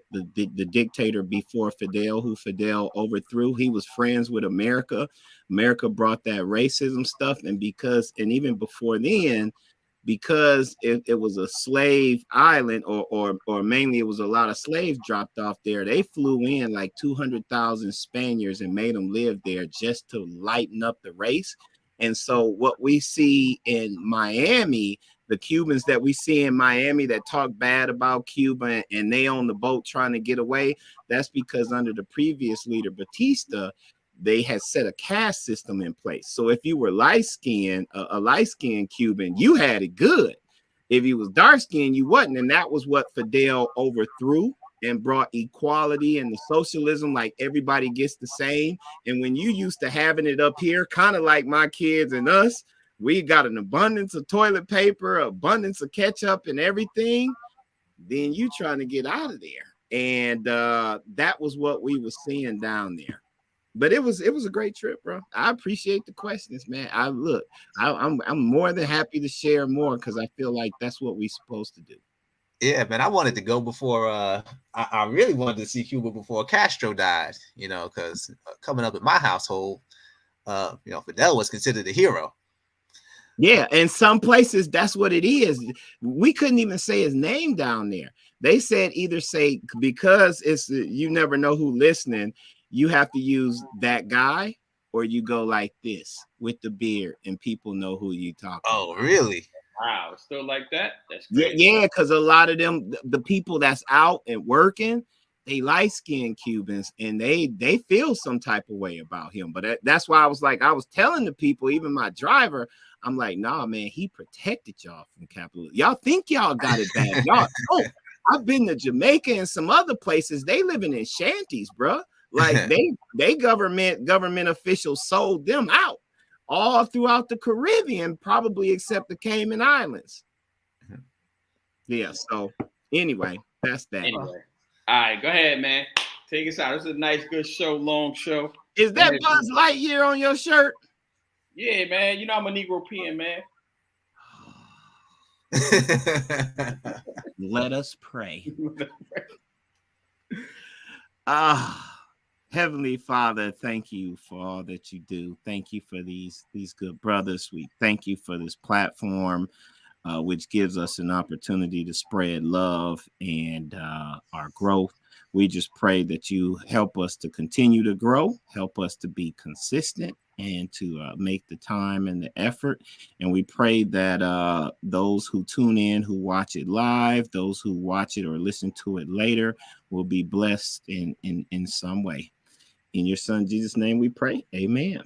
dictator before Fidel, who Fidel overthrew, he was friends with America. America brought that racism stuff. And even before then, because it was a slave island, or mainly it was a lot of slaves dropped off there, they flew in like 200,000 Spaniards and made them live there just to lighten up the race. And so what we see in Miami, the Cubans that we see in Miami that talk bad about Cuba and they on the boat trying to get away, that's because under the previous leader, Batista, they had set a caste system in place. So if you were light-skinned, a light-skinned Cuban, you had it good. If you was dark-skinned, you wasn't. And that was what Fidel overthrew and brought equality and the socialism, like everybody gets the same. And when you used to having it up here, kind of like my kids and us, we got an abundance of toilet paper, abundance of ketchup and everything, then you trying to get out of there. And that was what we were seeing down there. But it was a great trip, bro. I appreciate the questions, man. I'm more than happy to share more because I feel like that's what we're supposed to do. Yeah, man. I wanted to go before. I really wanted to see Cuba before Castro died. You know, because coming up in my household, Fidel was considered a hero. Yeah, and some places that's what it is. We couldn't even say his name down there. They said either say, because it's you never know who listening, you have to use that guy, or you go like this with the beard and people know who you talking. Oh, really? Wow, it's still like that? That's great. Yeah, because a lot of them, the people that's out and working, they light-skinned Cubans, and they feel some type of way about him. But that's why I was telling the people, even my driver, I'm like, nah, man, he protected y'all from capitalism. Y'all think y'all got it bad. Y'all don't. I've been to Jamaica and some other places. They living in shanties, bro. Like they government officials sold them out all throughout the Caribbean, probably except the Cayman Islands. Yeah. So anyway, that's that. Anyway, all right, go ahead, man. Take us out. This is a nice, good show, long show. Is that Buzz Lightyear on your shirt? Yeah, man. You know I'm a Negro P.I.M.P.I.N., man. Let us pray. Heavenly Father, thank you for all that you do. Thank you for these good brothers. We thank you for this platform, which gives us an opportunity to spread love and our growth. We just pray that you help us to continue to grow, help us to be consistent, and to make the time and the effort. And we pray that those who tune in, who watch it live, those who watch it or listen to it later, will be blessed in some way. In your son Jesus' name we pray. Amen.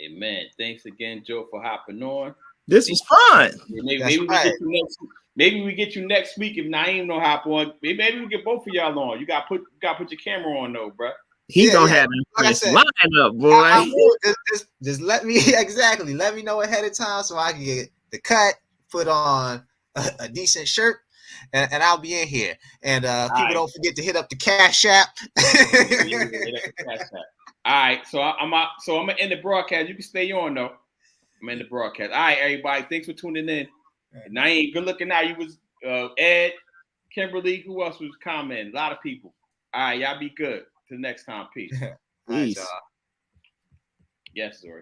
Amen. Thanks again, Joe, for hopping on. This was fun. Maybe we get you next week if Naeem don't hop on. Maybe we get both of y'all on. You got put your camera on though, bro. He gonna have this line up, boy. Just let me let me know ahead of time so I can get the cut, put on a decent shirt, and I'll be in here. And people don't forget to hit up the Cash App. All right, so I'm out. So I'm gonna end the broadcast. You can stay on though. I'm in the broadcast. All right, everybody. Thanks for tuning in. Naeem, good looking now. You was Ed, Kimberly. Who else was commenting? A lot of people. All right, y'all be good. Till next time. Peace. Peace. Right, yes, sir.